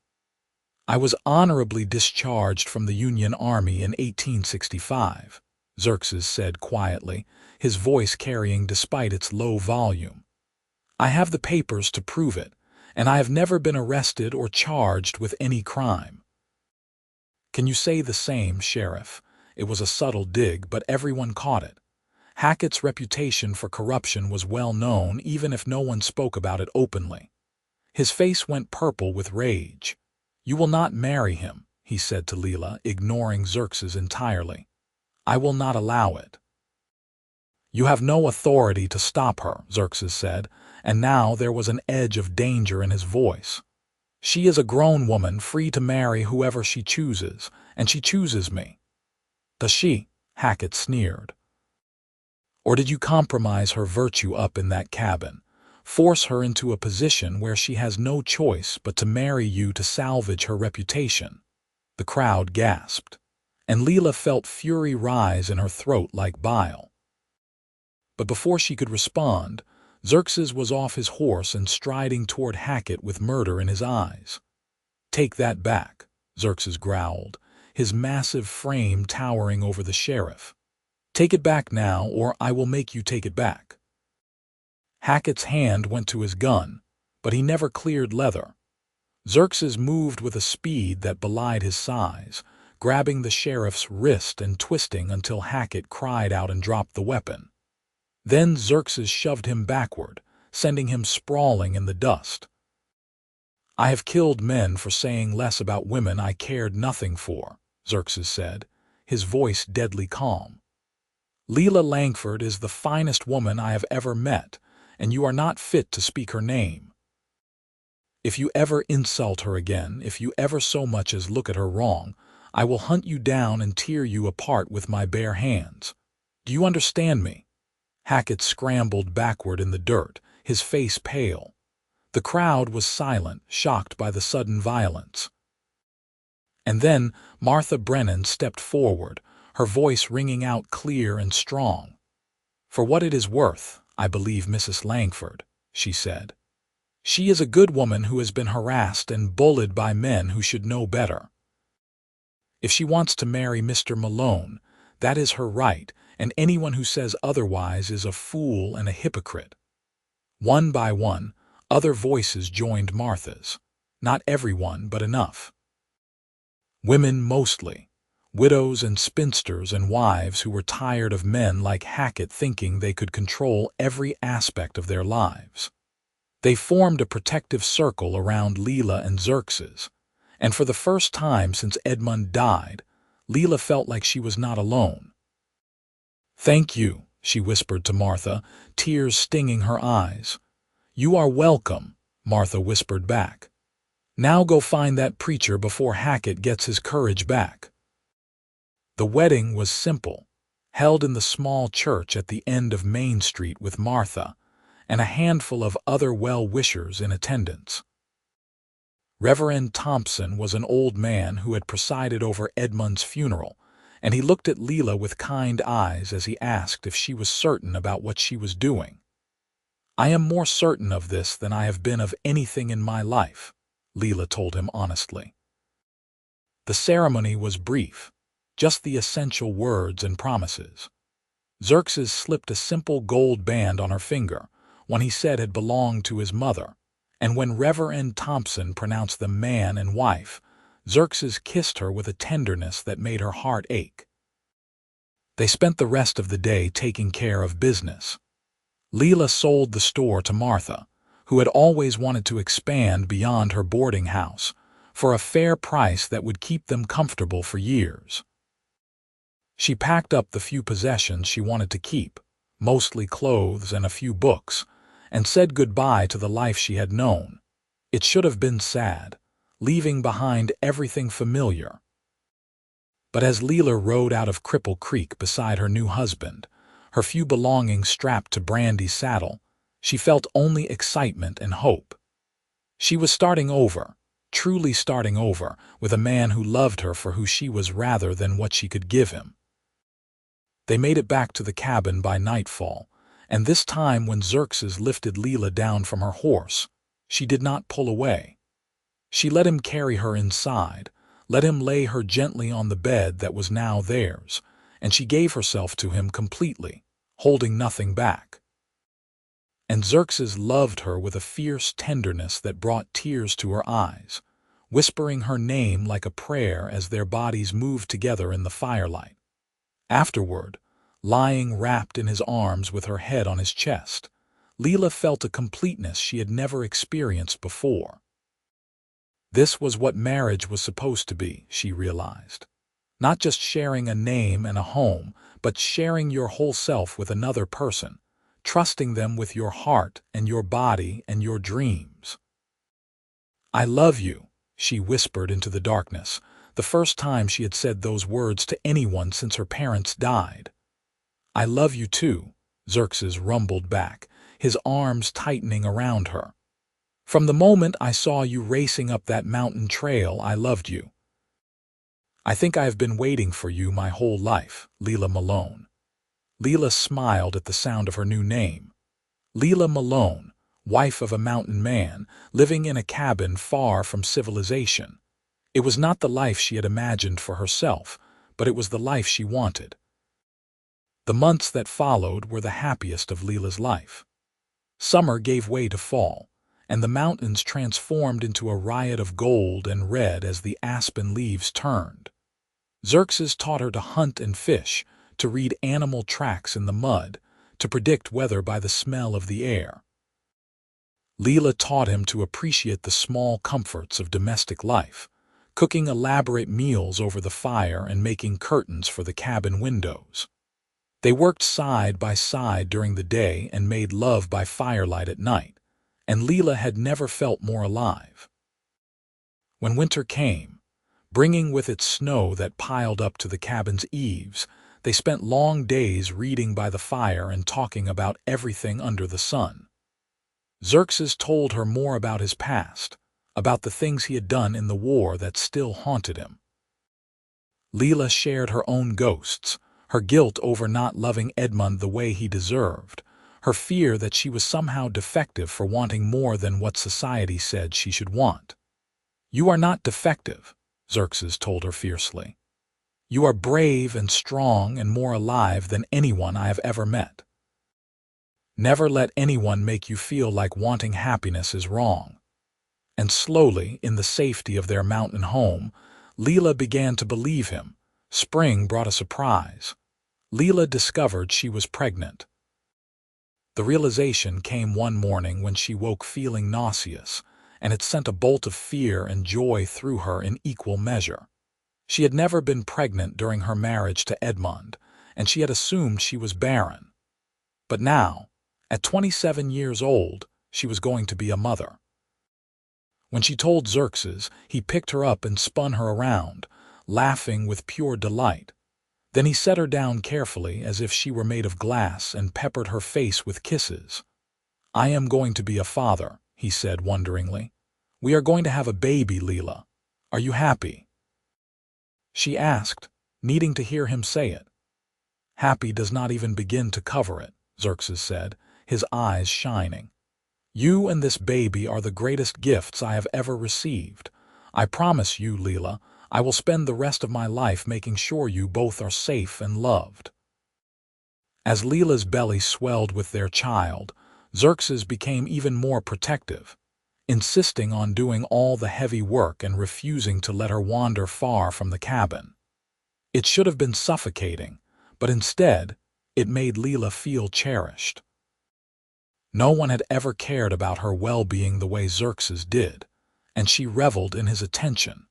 I was honorably discharged from the Union Army in 1865, Xerxes said quietly, his voice carrying despite its low volume. "I have the papers to prove it, and I have never been arrested or charged with any crime." "Can you say the same, Sheriff?" It was a subtle dig, but everyone caught it. Hackett's reputation for corruption was well known, even if no one spoke about it openly. His face went purple with rage. "You will not marry him," he said to Lila, ignoring Xerxes entirely. "I will not allow it." "You have no authority to stop her," Xerxes said, and now there was an edge of danger in his voice. "She is a grown woman, free to marry whoever she chooses, and she chooses me." "Does she?" Hackett sneered. "Or did you compromise her virtue up in that cabin? Force her into a position where she has no choice but to marry you to salvage her reputation?" The crowd gasped, and Lila felt fury rise in her throat like bile. But before she could respond, Xerxes was off his horse and striding toward Hackett with murder in his eyes. "Take that back," Xerxes growled, his massive frame towering over the sheriff. "Take it back now, or I will make you take it back." Hackett's hand went to his gun, but he never cleared leather. Xerxes moved with a speed that belied his size, grabbing the sheriff's wrist and twisting until Hackett cried out and dropped the weapon. Then Xerxes shoved him backward, sending him sprawling in the dust. "I have killed men for saying less about women I cared nothing for," Xerxes said, his voice deadly calm. "Lila Langford is the finest woman I have ever met, and you are not fit to speak her name. If you ever insult her again, if you ever so much as look at her wrong, I will hunt you down and tear you apart with my bare hands. Do you understand me?" Hackett scrambled backward in the dirt, his face pale. The crowd was silent, shocked by the sudden violence. And then Martha Brennan stepped forward, her voice ringing out clear and strong. "For what it is worth, I believe Mrs. Langford," she said. "She is a good woman who has been harassed and bullied by men who should know better. If she wants to marry Mr. Malone, that is her right, and anyone who says otherwise is a fool and a hypocrite." One by one, other voices joined Martha's. Not everyone, but enough. Women mostly. Widows and spinsters and wives who were tired of men like Hackett thinking they could control every aspect of their lives. They formed a protective circle around Lila and Xerxes, and for the first time since Edmund died, Lila felt like she was not alone. "Thank you," she whispered to Martha, tears stinging her eyes. "You are welcome," Martha whispered back. "Now go find that preacher before Hackett gets his courage back." The wedding was simple, held in the small church at the end of Main Street with Martha and a handful of other well-wishers in attendance. Reverend Thompson was an old man who had presided over Edmund's funeral, and he looked at Lila with kind eyes as he asked if she was certain about what she was doing. "I am more certain of this than I have been of anything in my life," Lila told him honestly. The ceremony was brief, just the essential words and promises. Xerxes slipped a simple gold band on her finger, one he said had belonged to his mother, and when Reverend Thompson pronounced them man and wife, Xerxes kissed her with a tenderness that made her heart ache. They spent the rest of the day taking care of business. Lila sold the store to Martha, who had always wanted to expand beyond her boarding house, for a fair price that would keep them comfortable for years. She packed up the few possessions she wanted to keep, mostly clothes and a few books, and said goodbye to the life she had known. It should have been sad, leaving behind everything familiar. But as Lila rode out of Cripple Creek beside her new husband, her few belongings strapped to Brandy's saddle, she felt only excitement and hope. She was starting over, truly starting over, with a man who loved her for who she was rather than what she could give him. They made it back to the cabin by nightfall, and this time when Xerxes lifted Lila down from her horse, she did not pull away. She let him carry her inside, let him lay her gently on the bed that was now theirs, and she gave herself to him completely, holding nothing back. And Xerxes loved her with a fierce tenderness that brought tears to her eyes, whispering her name like a prayer as their bodies moved together in the firelight. Afterward, lying wrapped in his arms with her head on his chest, Lila felt a completeness she had never experienced before. This was what marriage was supposed to be, she realized. Not just sharing a name and a home, but sharing your whole self with another person, trusting them with your heart and your body and your dreams. "I love you," she whispered into the darkness, the first time she had said those words to anyone since her parents died. "I love you too," Xerxes rumbled back, his arms tightening around her. "From the moment I saw you racing up that mountain trail, I loved you. I think I have been waiting for you my whole life, Lila Malone." Lila smiled at the sound of her new name. Lila Malone, wife of a mountain man, living in a cabin far from civilization. It was not the life she had imagined for herself, but it was the life she wanted. The months that followed were the happiest of Lila's life. Summer gave way to fall, and the mountains transformed into a riot of gold and red as the aspen leaves turned. Xerxes taught her to hunt and fish, to read animal tracks in the mud, to predict weather by the smell of the air. Lila taught him to appreciate the small comforts of domestic life, cooking elaborate meals over the fire and making curtains for the cabin windows. They worked side by side during the day and made love by firelight at night, and Lila had never felt more alive. When winter came, bringing with it snow that piled up to the cabin's eaves, they spent long days reading by the fire and talking about everything under the sun. Xerxes told her more about his past, about the things he had done in the war that still haunted him. Lila shared her own ghosts, her guilt over not loving Edmund the way he deserved, her fear that she was somehow defective for wanting more than what society said she should want. "You are not defective," Xerxes told her fiercely. "You are brave and strong and more alive than anyone I have ever met. Never let anyone make you feel like wanting happiness is wrong." And slowly, in the safety of their mountain home, Lila began to believe him. Spring brought a surprise. Lila discovered she was pregnant. The realization came one morning when she woke feeling nauseous, and it sent a bolt of fear and joy through her in equal measure. She had never been pregnant during her marriage to Edmund, and she had assumed she was barren. But now, at 27 years old, she was going to be a mother. When she told Xerxes, he picked her up and spun her around, laughing with pure delight. Then he set her down carefully as if she were made of glass and peppered her face with kisses. "I am going to be a father," he said wonderingly. "We are going to have a baby, Lila. Are you happy?" She asked, needing to hear him say it. "Happy does not even begin to cover it," Xerxes said, his eyes shining. "You and this baby are the greatest gifts I have ever received. I promise you, Lila, I will spend the rest of my life making sure you both are safe and loved." As Lila's belly swelled with their child, Xerxes became even more protective, insisting on doing all the heavy work and refusing to let her wander far from the cabin. It should have been suffocating, but instead, it made Lila feel cherished. No one had ever cared about her well-being the way Xerxes did, and she reveled in his attention.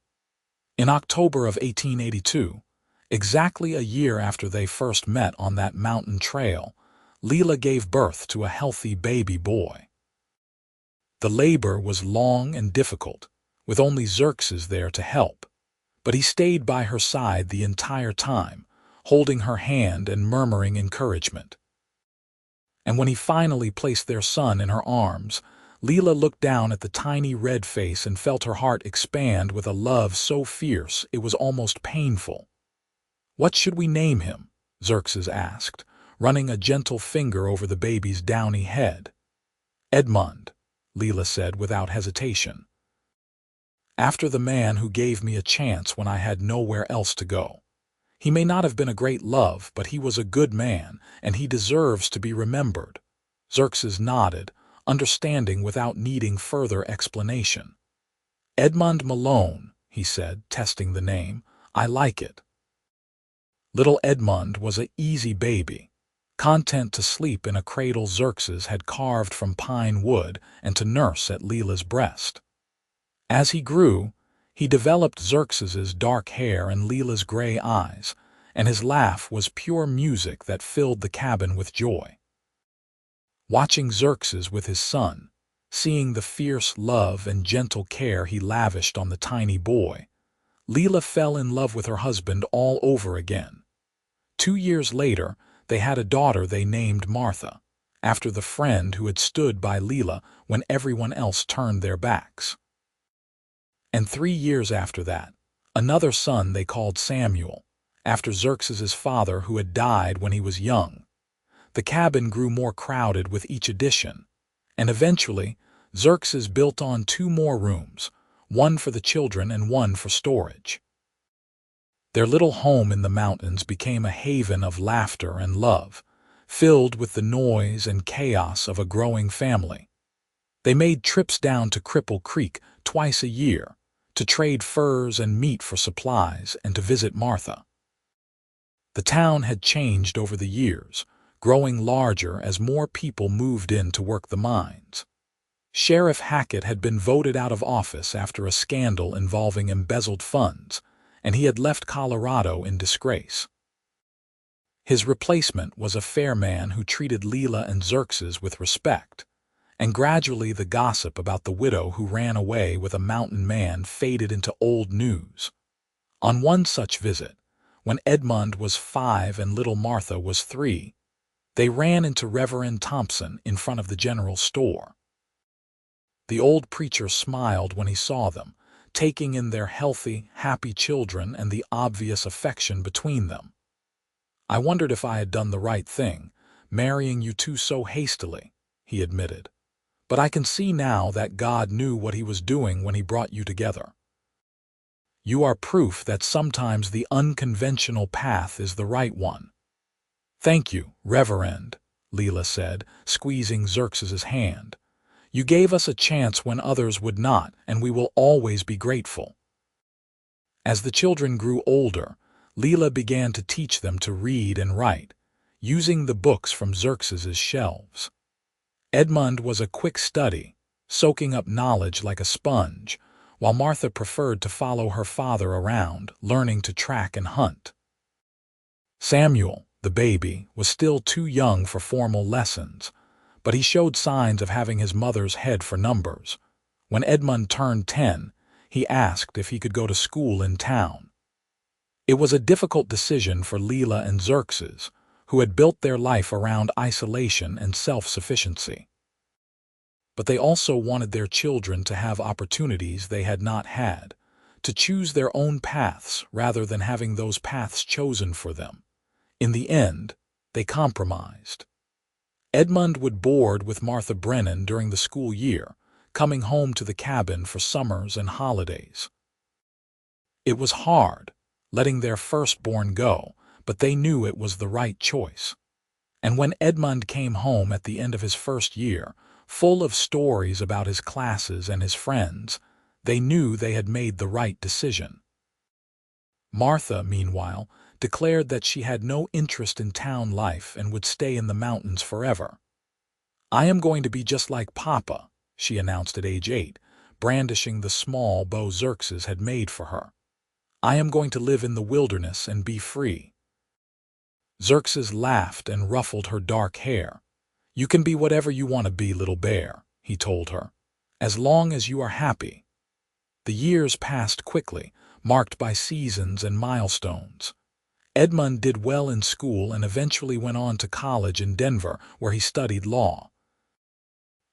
In October of 1882, exactly a year after they first met on that mountain trail, Lila gave birth to a healthy baby boy. The labor was long and difficult, with only Xerxes there to help, but he stayed by her side the entire time, holding her hand and murmuring encouragement. And when he finally placed their son in her arms, Lila looked down at the tiny red face and felt her heart expand with a love so fierce it was almost painful. "What should we name him?" Xerxes asked, running a gentle finger over the baby's downy head. "Edmund," Lila said without hesitation. "After the man who gave me a chance when I had nowhere else to go. He may not have been a great love, but he was a good man, and he deserves to be remembered." Xerxes nodded, understanding without needing further explanation. "Edmund Malone," he said, testing the name. "I like it." Little Edmund was an easy baby, content to sleep in a cradle Xerxes had carved from pine wood and to nurse at Lila's breast. As he grew, he developed Xerxes's dark hair and Lila's gray eyes, and his laugh was pure music that filled the cabin with joy. Watching Xerxes with his son, seeing the fierce love and gentle care he lavished on the tiny boy, Lila fell in love with her husband all over again. 2 years later, they had a daughter they named Martha, after the friend who had stood by Lila when everyone else turned their backs. And 3 years after that, another son they called Samuel, after Xerxes's father who had died when he was young. The cabin grew more crowded with each addition, and eventually Xerxes built on 2 more rooms, one for the children and one for storage. Their little home in the mountains became a haven of laughter and love, filled with the noise and chaos of a growing family. They made trips down to Cripple Creek twice a year, to trade furs and meat for supplies and to visit Martha. The town had changed over the years, growing larger as more people moved in to work the mines. Sheriff Hackett had been voted out of office after a scandal involving embezzled funds, and he had left Colorado in disgrace. His replacement was a fair man who treated Lila and Xerxes with respect, and gradually the gossip about the widow who ran away with a mountain man faded into old news. On one such visit, when Edmund was 5 and little Martha was 3, they ran into Reverend Thompson in front of the general store. The old preacher smiled when he saw them, taking in their healthy, happy children and the obvious affection between them. "I wondered if I had done the right thing, marrying you two so hastily," he admitted. "But I can see now that God knew what he was doing when he brought you together. You are proof that sometimes the unconventional path is the right one." "Thank you, Reverend," Lila said, squeezing Xerxes's hand. "You gave us a chance when others would not, and we will always be grateful." As the children grew older, Lila began to teach them to read and write, using the books from Xerxes's shelves. Edmund was a quick study, soaking up knowledge like a sponge, while Martha preferred to follow her father around, learning to track and hunt. Samuel, the baby, was still too young for formal lessons, but he showed signs of having his mother's head for numbers. When Edmund turned 10, he asked if he could go to school in town. It was a difficult decision for Lila and Xerxes, who had built their life around isolation and self-sufficiency. But they also wanted their children to have opportunities they had not had, to choose their own paths rather than having those paths chosen for them. In the end, they compromised. Edmund would board with Martha Brennan during the school year, coming home to the cabin for summers and holidays. It was hard, letting their firstborn go, but they knew it was the right choice. And when Edmund came home at the end of his first year, full of stories about his classes and his friends, they knew they had made the right decision. Martha, meanwhile, declared that she had no interest in town life and would stay in the mountains forever. "I am going to be just like Papa," she announced at age 8, brandishing the small bow Xerxes had made for her. "I am going to live in the wilderness and be free." Xerxes laughed and ruffled her dark hair. "You can be whatever you want to be, little bear," he told her, "as long as you are happy." The years passed quickly, marked by seasons and milestones. Edmund did well in school and eventually went on to college in Denver, where he studied law.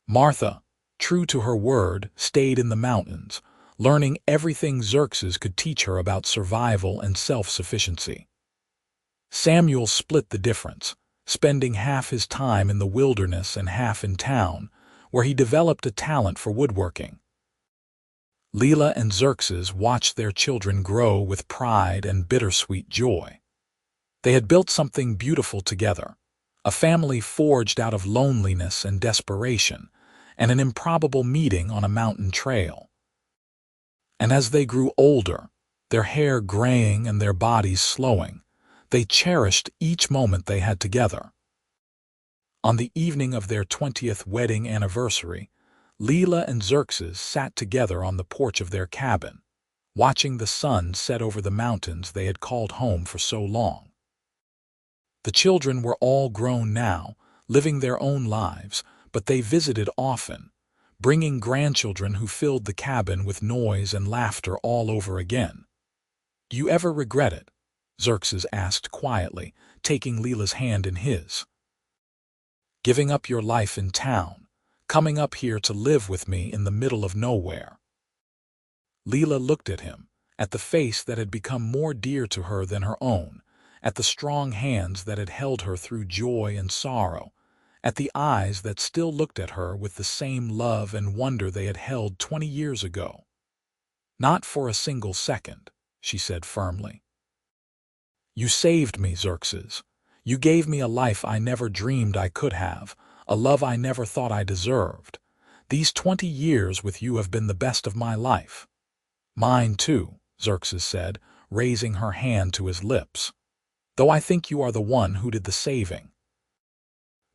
Martha, true to her word, stayed in the mountains, learning everything Xerxes could teach her about survival and self-sufficiency. Samuel split the difference, spending half his time in the wilderness and half in town, where he developed a talent for woodworking. Lila and Xerxes watched their children grow with pride and bittersweet joy. They had built something beautiful together, a family forged out of loneliness and desperation, and an improbable meeting on a mountain trail. And as they grew older, their hair graying and their bodies slowing, they cherished each moment they had together. On the evening of their 20th wedding anniversary, Lila and Xerxes sat together on the porch of their cabin, watching the sun set over the mountains they had called home for so long. The children were all grown now, living their own lives, but they visited often, bringing grandchildren who filled the cabin with noise and laughter all over again. "Do you ever regret it?" Xerxes asked quietly, taking Lila's hand in his. "Giving up your life in town, coming up here to live with me in the middle of nowhere." Lila looked at him, at the face that had become more dear to her than her own, at the strong hands that had held her through joy and sorrow, at the eyes that still looked at her with the same love and wonder they had held 20 years ago. "Not for a single second," she said firmly. "You saved me, Xerxes. You gave me a life I never dreamed I could have, a love I never thought I deserved. These 20 years with you have been the best of my life." "Mine too," Xerxes said, raising her hand to his lips. "Though I think you are the one who did the saving.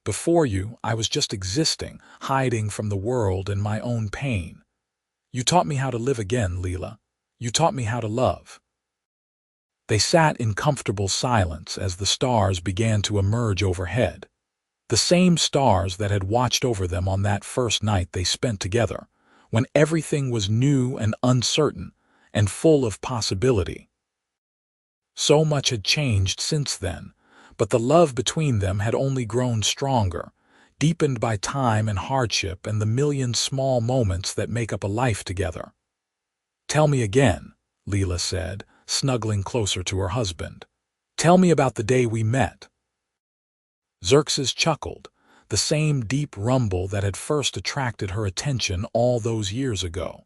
Before you, I was just existing, hiding from the world and my own pain. You taught me how to live again, Lila. You taught me how to love." They sat in comfortable silence as the stars began to emerge overhead. The same stars that had watched over them on that first night they spent together, when everything was new and uncertain and full of possibility. So much had changed since then, but the love between them had only grown stronger, deepened by time and hardship and the million small moments that make up a life together. "Tell me again," Lila said, snuggling closer to her husband. "Tell me about the day we met." Xerxes chuckled, the same deep rumble that had first attracted her attention all those years ago.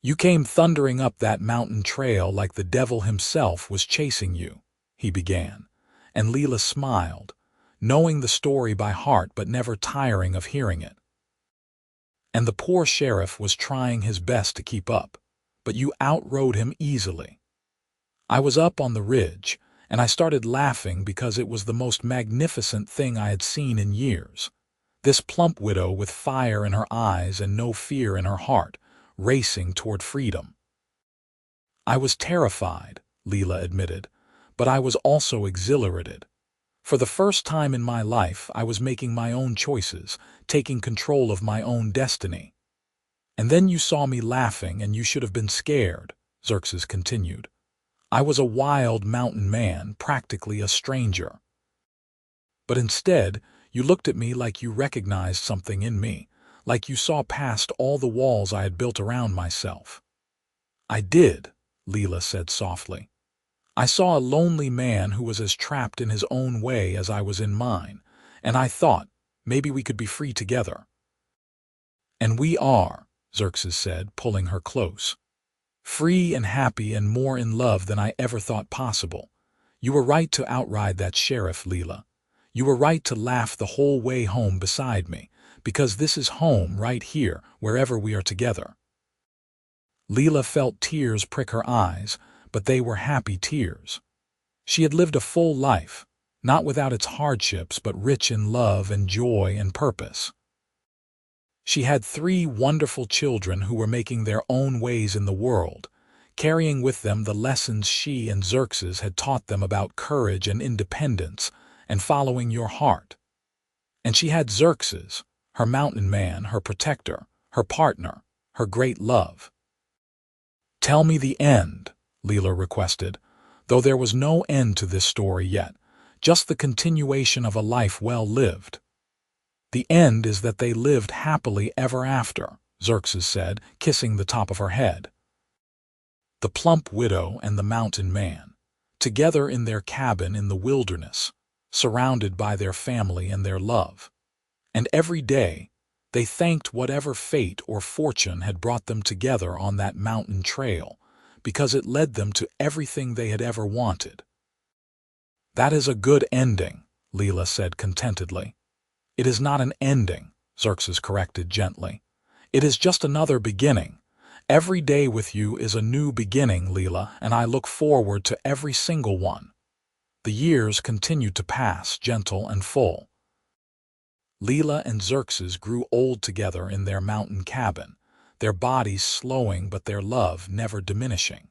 "You came thundering up that mountain trail like the devil himself was chasing you," he began, and Lila smiled, knowing the story by heart but never tiring of hearing it. "And the poor sheriff was trying his best to keep up, but you outrode him easily. I was up on the ridge, and I started laughing because it was the most magnificent thing I had seen in years. This plump widow with fire in her eyes and no fear in her heart, racing toward freedom." "I was terrified," Lila admitted, "but I was also exhilarated. For the first time in my life, I was making my own choices, taking control of my own destiny." "And then you saw me laughing and you should have been scared," Xerxes continued. "I was a wild mountain man, practically a stranger. But instead, you looked at me like you recognized something in me, like you saw past all the walls I had built around myself." "I did," Lila said softly. "I saw a lonely man who was as trapped in his own way as I was in mine, and I thought, maybe we could be free together." "And we are," Xerxes said, pulling her close. "Free and happy and more in love than I ever thought possible. You were right to outride that sheriff, Lila. You were right to laugh the whole way home beside me, because this is home right here, wherever we are together." Lila felt tears prick her eyes, but they were happy tears. She had lived a full life, not without its hardships, but rich in love and joy and purpose. She had 3 wonderful children who were making their own ways in the world, carrying with them the lessons she and Xerxes had taught them about courage and independence and following your heart. And she had Xerxes, her mountain man, her protector, her partner, her great love. "Tell me the end," Lila requested, though there was no end to this story yet, just the continuation of a life well lived. "The end is that they lived happily ever after," Xerxes said, kissing the top of her head. The plump widow and the mountain man, together in their cabin in the wilderness, surrounded by their family and their love. And every day, they thanked whatever fate or fortune had brought them together on that mountain trail, because it led them to everything they had ever wanted. "That is a good ending," Lila said contentedly. "It is not an ending," Xerxes corrected gently. "It is just another beginning. Every day with you is a new beginning, Lila, and I look forward to every single one." The years continued to pass, gentle and full. Lila and Xerxes grew old together in their mountain cabin, their bodies slowing but their love never diminishing.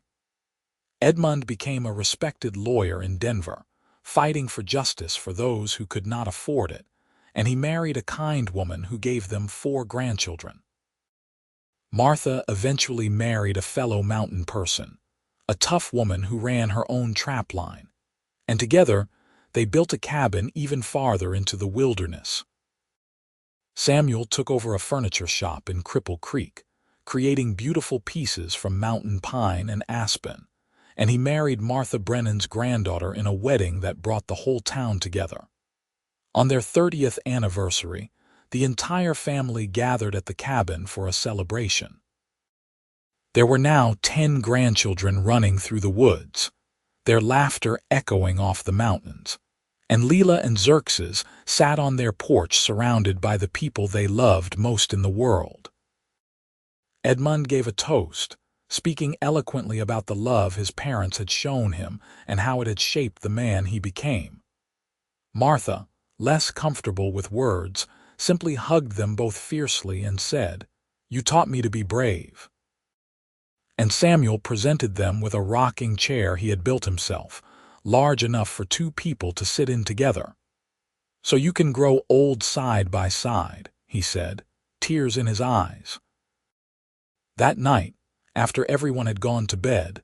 Edmund became a respected lawyer in Denver, fighting for justice for those who could not afford it, and he married a kind woman who gave them 4 grandchildren. Martha eventually married a fellow mountain person, a tough woman who ran her own trap line, and together they built a cabin even farther into the wilderness. Samuel took over a furniture shop in Cripple Creek, creating beautiful pieces from mountain pine and aspen, and he married Martha Brennan's granddaughter in a wedding that brought the whole town together. On their 30th anniversary, the entire family gathered at the cabin for a celebration. There were now 10 grandchildren running through the woods, their laughter echoing off the mountains, and Lila and Xerxes sat on their porch surrounded by the people they loved most in the world. Edmund gave a toast, speaking eloquently about the love his parents had shown him and how it had shaped the man he became. Martha, less comfortable with words, simply hugged them both fiercely and said, "You taught me to be brave." And Samuel presented them with a rocking chair he had built himself, large enough for 2 people to sit in together. "So you can grow old side by side," he said, tears in his eyes. That night, after everyone had gone to bed,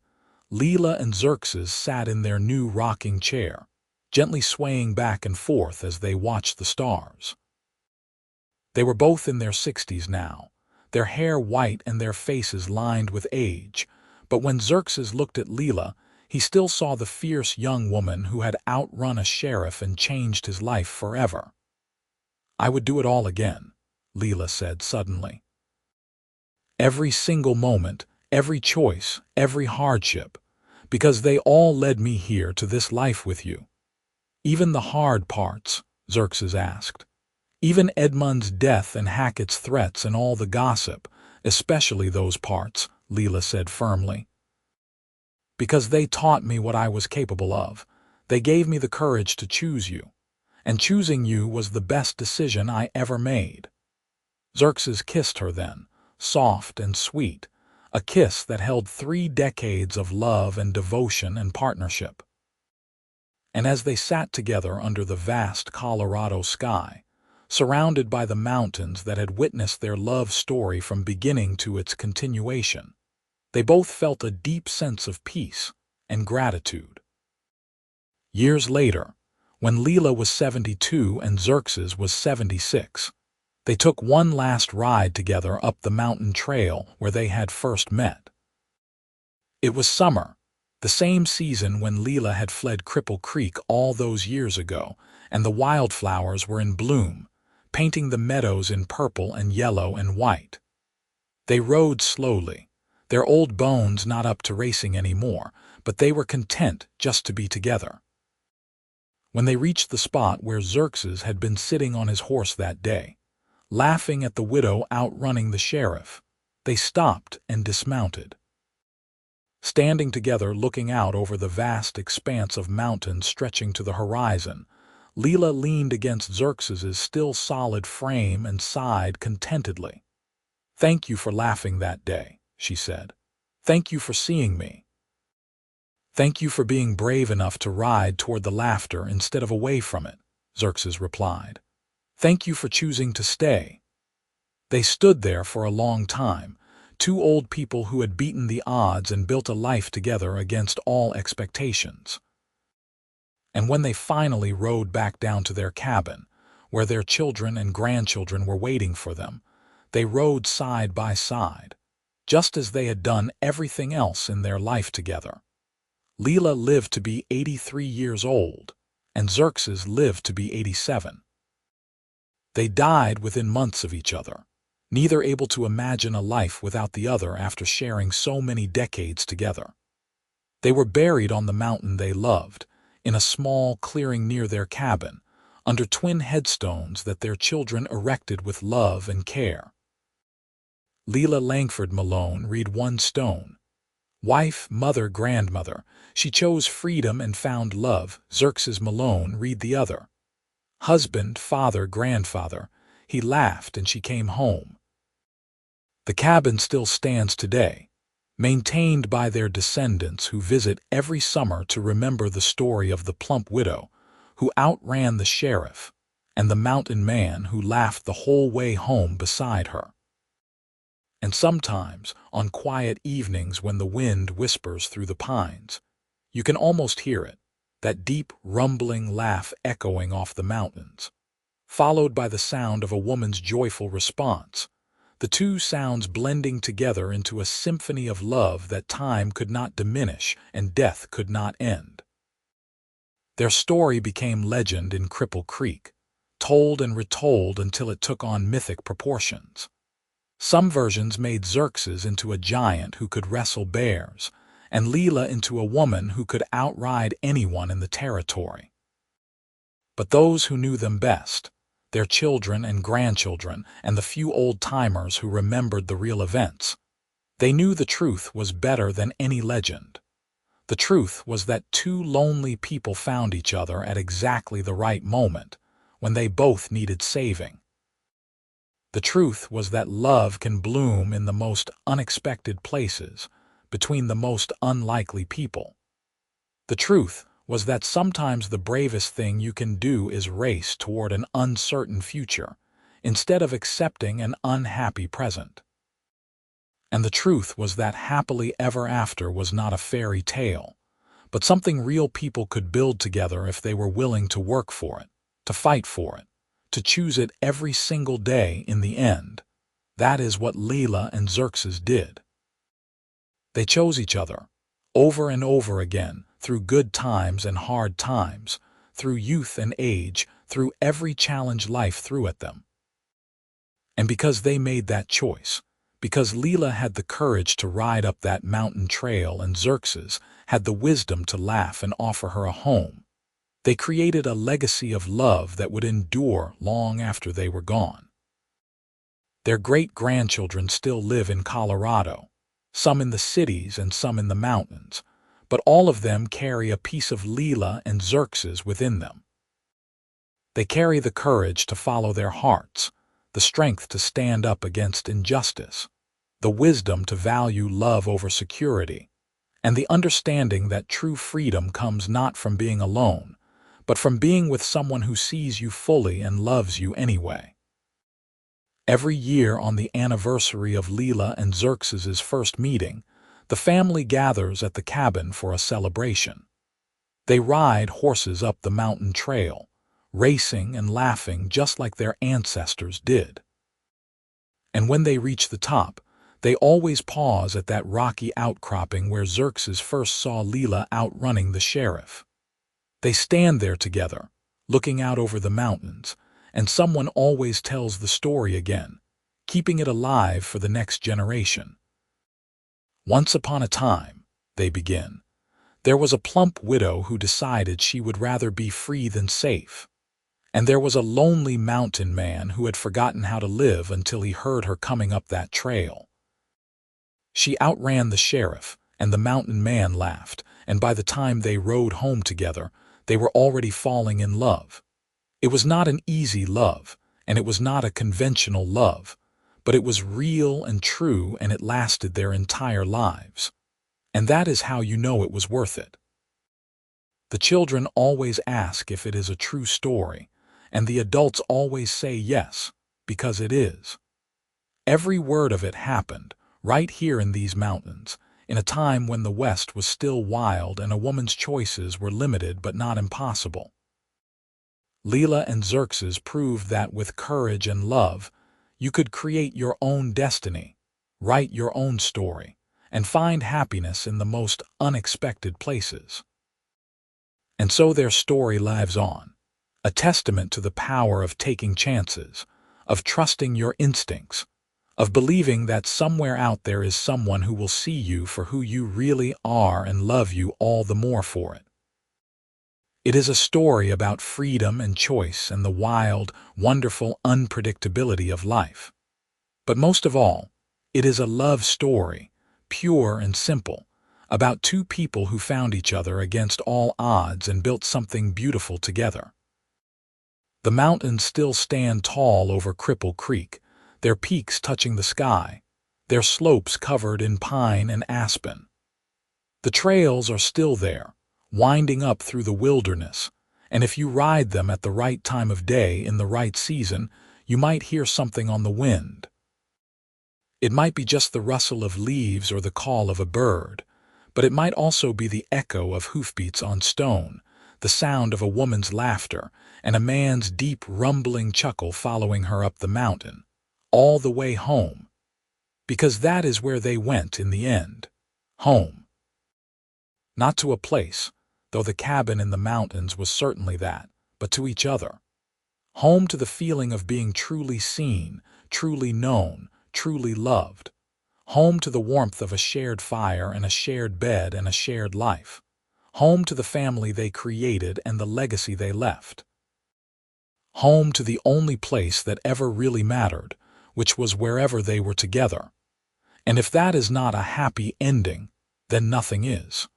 Lila and Xerxes sat in their new rocking chair, gently swaying back and forth as they watched the stars. They were both in their 60s now, their hair white and their faces lined with age, but when Xerxes looked at Lila, he still saw the fierce young woman who had outrun a sheriff and changed his life forever. "I would do it all again," Lila said suddenly. "Every single moment, every choice, every hardship, because they all led me here to this life with you." "Even the hard parts?" Xerxes asked. "Even Edmund's death and Hackett's threats and all the gossip, especially those parts," Lila said firmly. "Because they taught me what I was capable of. They gave me the courage to choose you. And choosing you was the best decision I ever made." Xerxes kissed her then, soft and sweet, a kiss that held 3 decades of love and devotion and partnership. And as they sat together under the vast Colorado sky, surrounded by the mountains that had witnessed their love story from beginning to its continuation, they both felt a deep sense of peace and gratitude. Years later, when Lila was 72 and Xerxes was 76, they took one last ride together up the mountain trail where they had first met. It was summer, the same season when Lila had fled Cripple Creek all those years ago, and the wildflowers were in bloom, painting the meadows in purple and yellow and white. They rode slowly, their old bones not up to racing anymore, but they were content just to be together. When they reached the spot where Xerxes had been sitting on his horse that day, laughing at the widow outrunning the sheriff, they stopped and dismounted. Standing together looking out over the vast expanse of mountains stretching to the horizon, Lila leaned against Xerxes's still solid frame and sighed contentedly. "Thank you for laughing that day," she said. "Thank you for seeing me. Thank you for being brave enough to ride toward the laughter instead of away from it," Xerxes replied. "Thank you for choosing to stay." They stood there for a long time, two old people who had beaten the odds and built a life together against all expectations. And when they finally rode back down to their cabin, where their children and grandchildren were waiting for them, they rode side by side, just as they had done everything else in their life together. Lila lived to be 83 years old, and Xerxes lived to be 87. They died within months of each other, neither able to imagine a life without the other after sharing so many decades together. They were buried on the mountain they loved, in a small clearing near their cabin, under twin headstones that their children erected with love and care. Lila Langford Malone, read one stone. Wife, mother, grandmother, she chose freedom and found love. Xerxes Malone, read the other. Husband, father, grandfather, he laughed and she came home. The cabin still stands today, maintained by their descendants who visit every summer to remember the story of the Plump widow who outran the sheriff and the mountain man who laughed the whole way home beside her. And sometimes, on quiet evenings when the wind whispers through the pines, you can almost hear it, that deep, rumbling laugh echoing off the mountains, followed by the sound of a woman's joyful response, the two sounds blending together into a symphony of love that time could not diminish and death could not end. Their story became legend in Cripple Creek, told and retold until it took on mythic proportions. Some versions made Xerxes into a giant who could wrestle bears, and Lila into a woman who could outride anyone in the territory. But those who knew them best, their children and grandchildren, and the few old-timers who remembered the real events, they knew the truth was better than any legend. The truth was that two lonely people found each other at exactly the right moment, when they both needed saving. The truth was that love can bloom in the most unexpected places, between the most unlikely people. The truth was that sometimes the bravest thing you can do is race toward an uncertain future, instead of accepting an unhappy present. And the truth was that happily ever after was not a fairy tale, but something real people could build together if they were willing to work for it, to fight for it, to choose it every single day in the end. That is what Lila and Xerxes did. They chose each other, over and over again, through good times and hard times, through youth and age, through every challenge life threw at them. And because they made that choice, because Lila had the courage to ride up that mountain trail and Xerxes had the wisdom to laugh and offer her a home, they created a legacy of love that would endure long after they were gone. Their great-grandchildren still live in Colorado, some in the cities and some in the mountains, but all of them carry a piece of Lila and Xerxes within them. They carry the courage to follow their hearts, the strength to stand up against injustice, the wisdom to value love over security, and the understanding that true freedom comes not from being alone, but from being with someone who sees you fully and loves you anyway. Every year on the anniversary of Lila and Xerxes' first meeting, the family gathers at the cabin for a celebration. They ride horses up the mountain trail, racing and laughing just like their ancestors did. And when they reach the top, they always pause at that rocky outcropping where Xerxes first saw Lila outrunning the sheriff. They stand there together, looking out over the mountains, and someone always tells the story again, keeping it alive for the next generation. Once upon a time, they begin, There was a plump widow who decided she would rather be free than safe. And there was a lonely mountain man who had forgotten how to live until he heard her coming up that trail. She outran the sheriff, and the mountain man laughed, and by the time they rode home together, they were already falling in love. It was not an easy love, and it was not a conventional love, but it was real and true, and it lasted their entire lives. And that is how you know it was worth it. The children always ask if it is a true story, and the adults always say yes, because it is. Every word of it happened right here in these mountains, in a time when the West was still wild and a woman's choices were limited but not impossible. Lila and Xerxes proved that with courage and love, you could create your own destiny, write your own story, and find happiness in the most unexpected places. And so their story lives on, a testament to the power of taking chances, of trusting your instincts, of believing that somewhere out there is someone who will see you for who you really are and love you all the more for it. It is a story about freedom and choice and the wild, wonderful unpredictability of life. But most of all, it is a love story, pure and simple, about two people who found each other against all odds and built something beautiful together. The mountains still stand tall over Cripple Creek, their peaks touching the sky, their slopes covered in pine and aspen. The trails are still there, winding up through the wilderness, and if you ride them at the right time of day in the right season, you might hear something on the wind. It might be just the rustle of leaves or the call of a bird, but it might also be the echo of hoofbeats on stone, the sound of a woman's laughter, and a man's deep rumbling chuckle following her up the mountain, all the way home, because that is where they went in the end, home. Not to a place, though the cabin in the mountains was certainly that, but to each other. Home to the feeling of being truly seen, truly known, truly loved. Home to the warmth of a shared fire and a shared bed and a shared life. Home to the family they created and the legacy they left. Home to the only place that ever really mattered, which was wherever they were together. And if that is not a happy ending, then nothing is.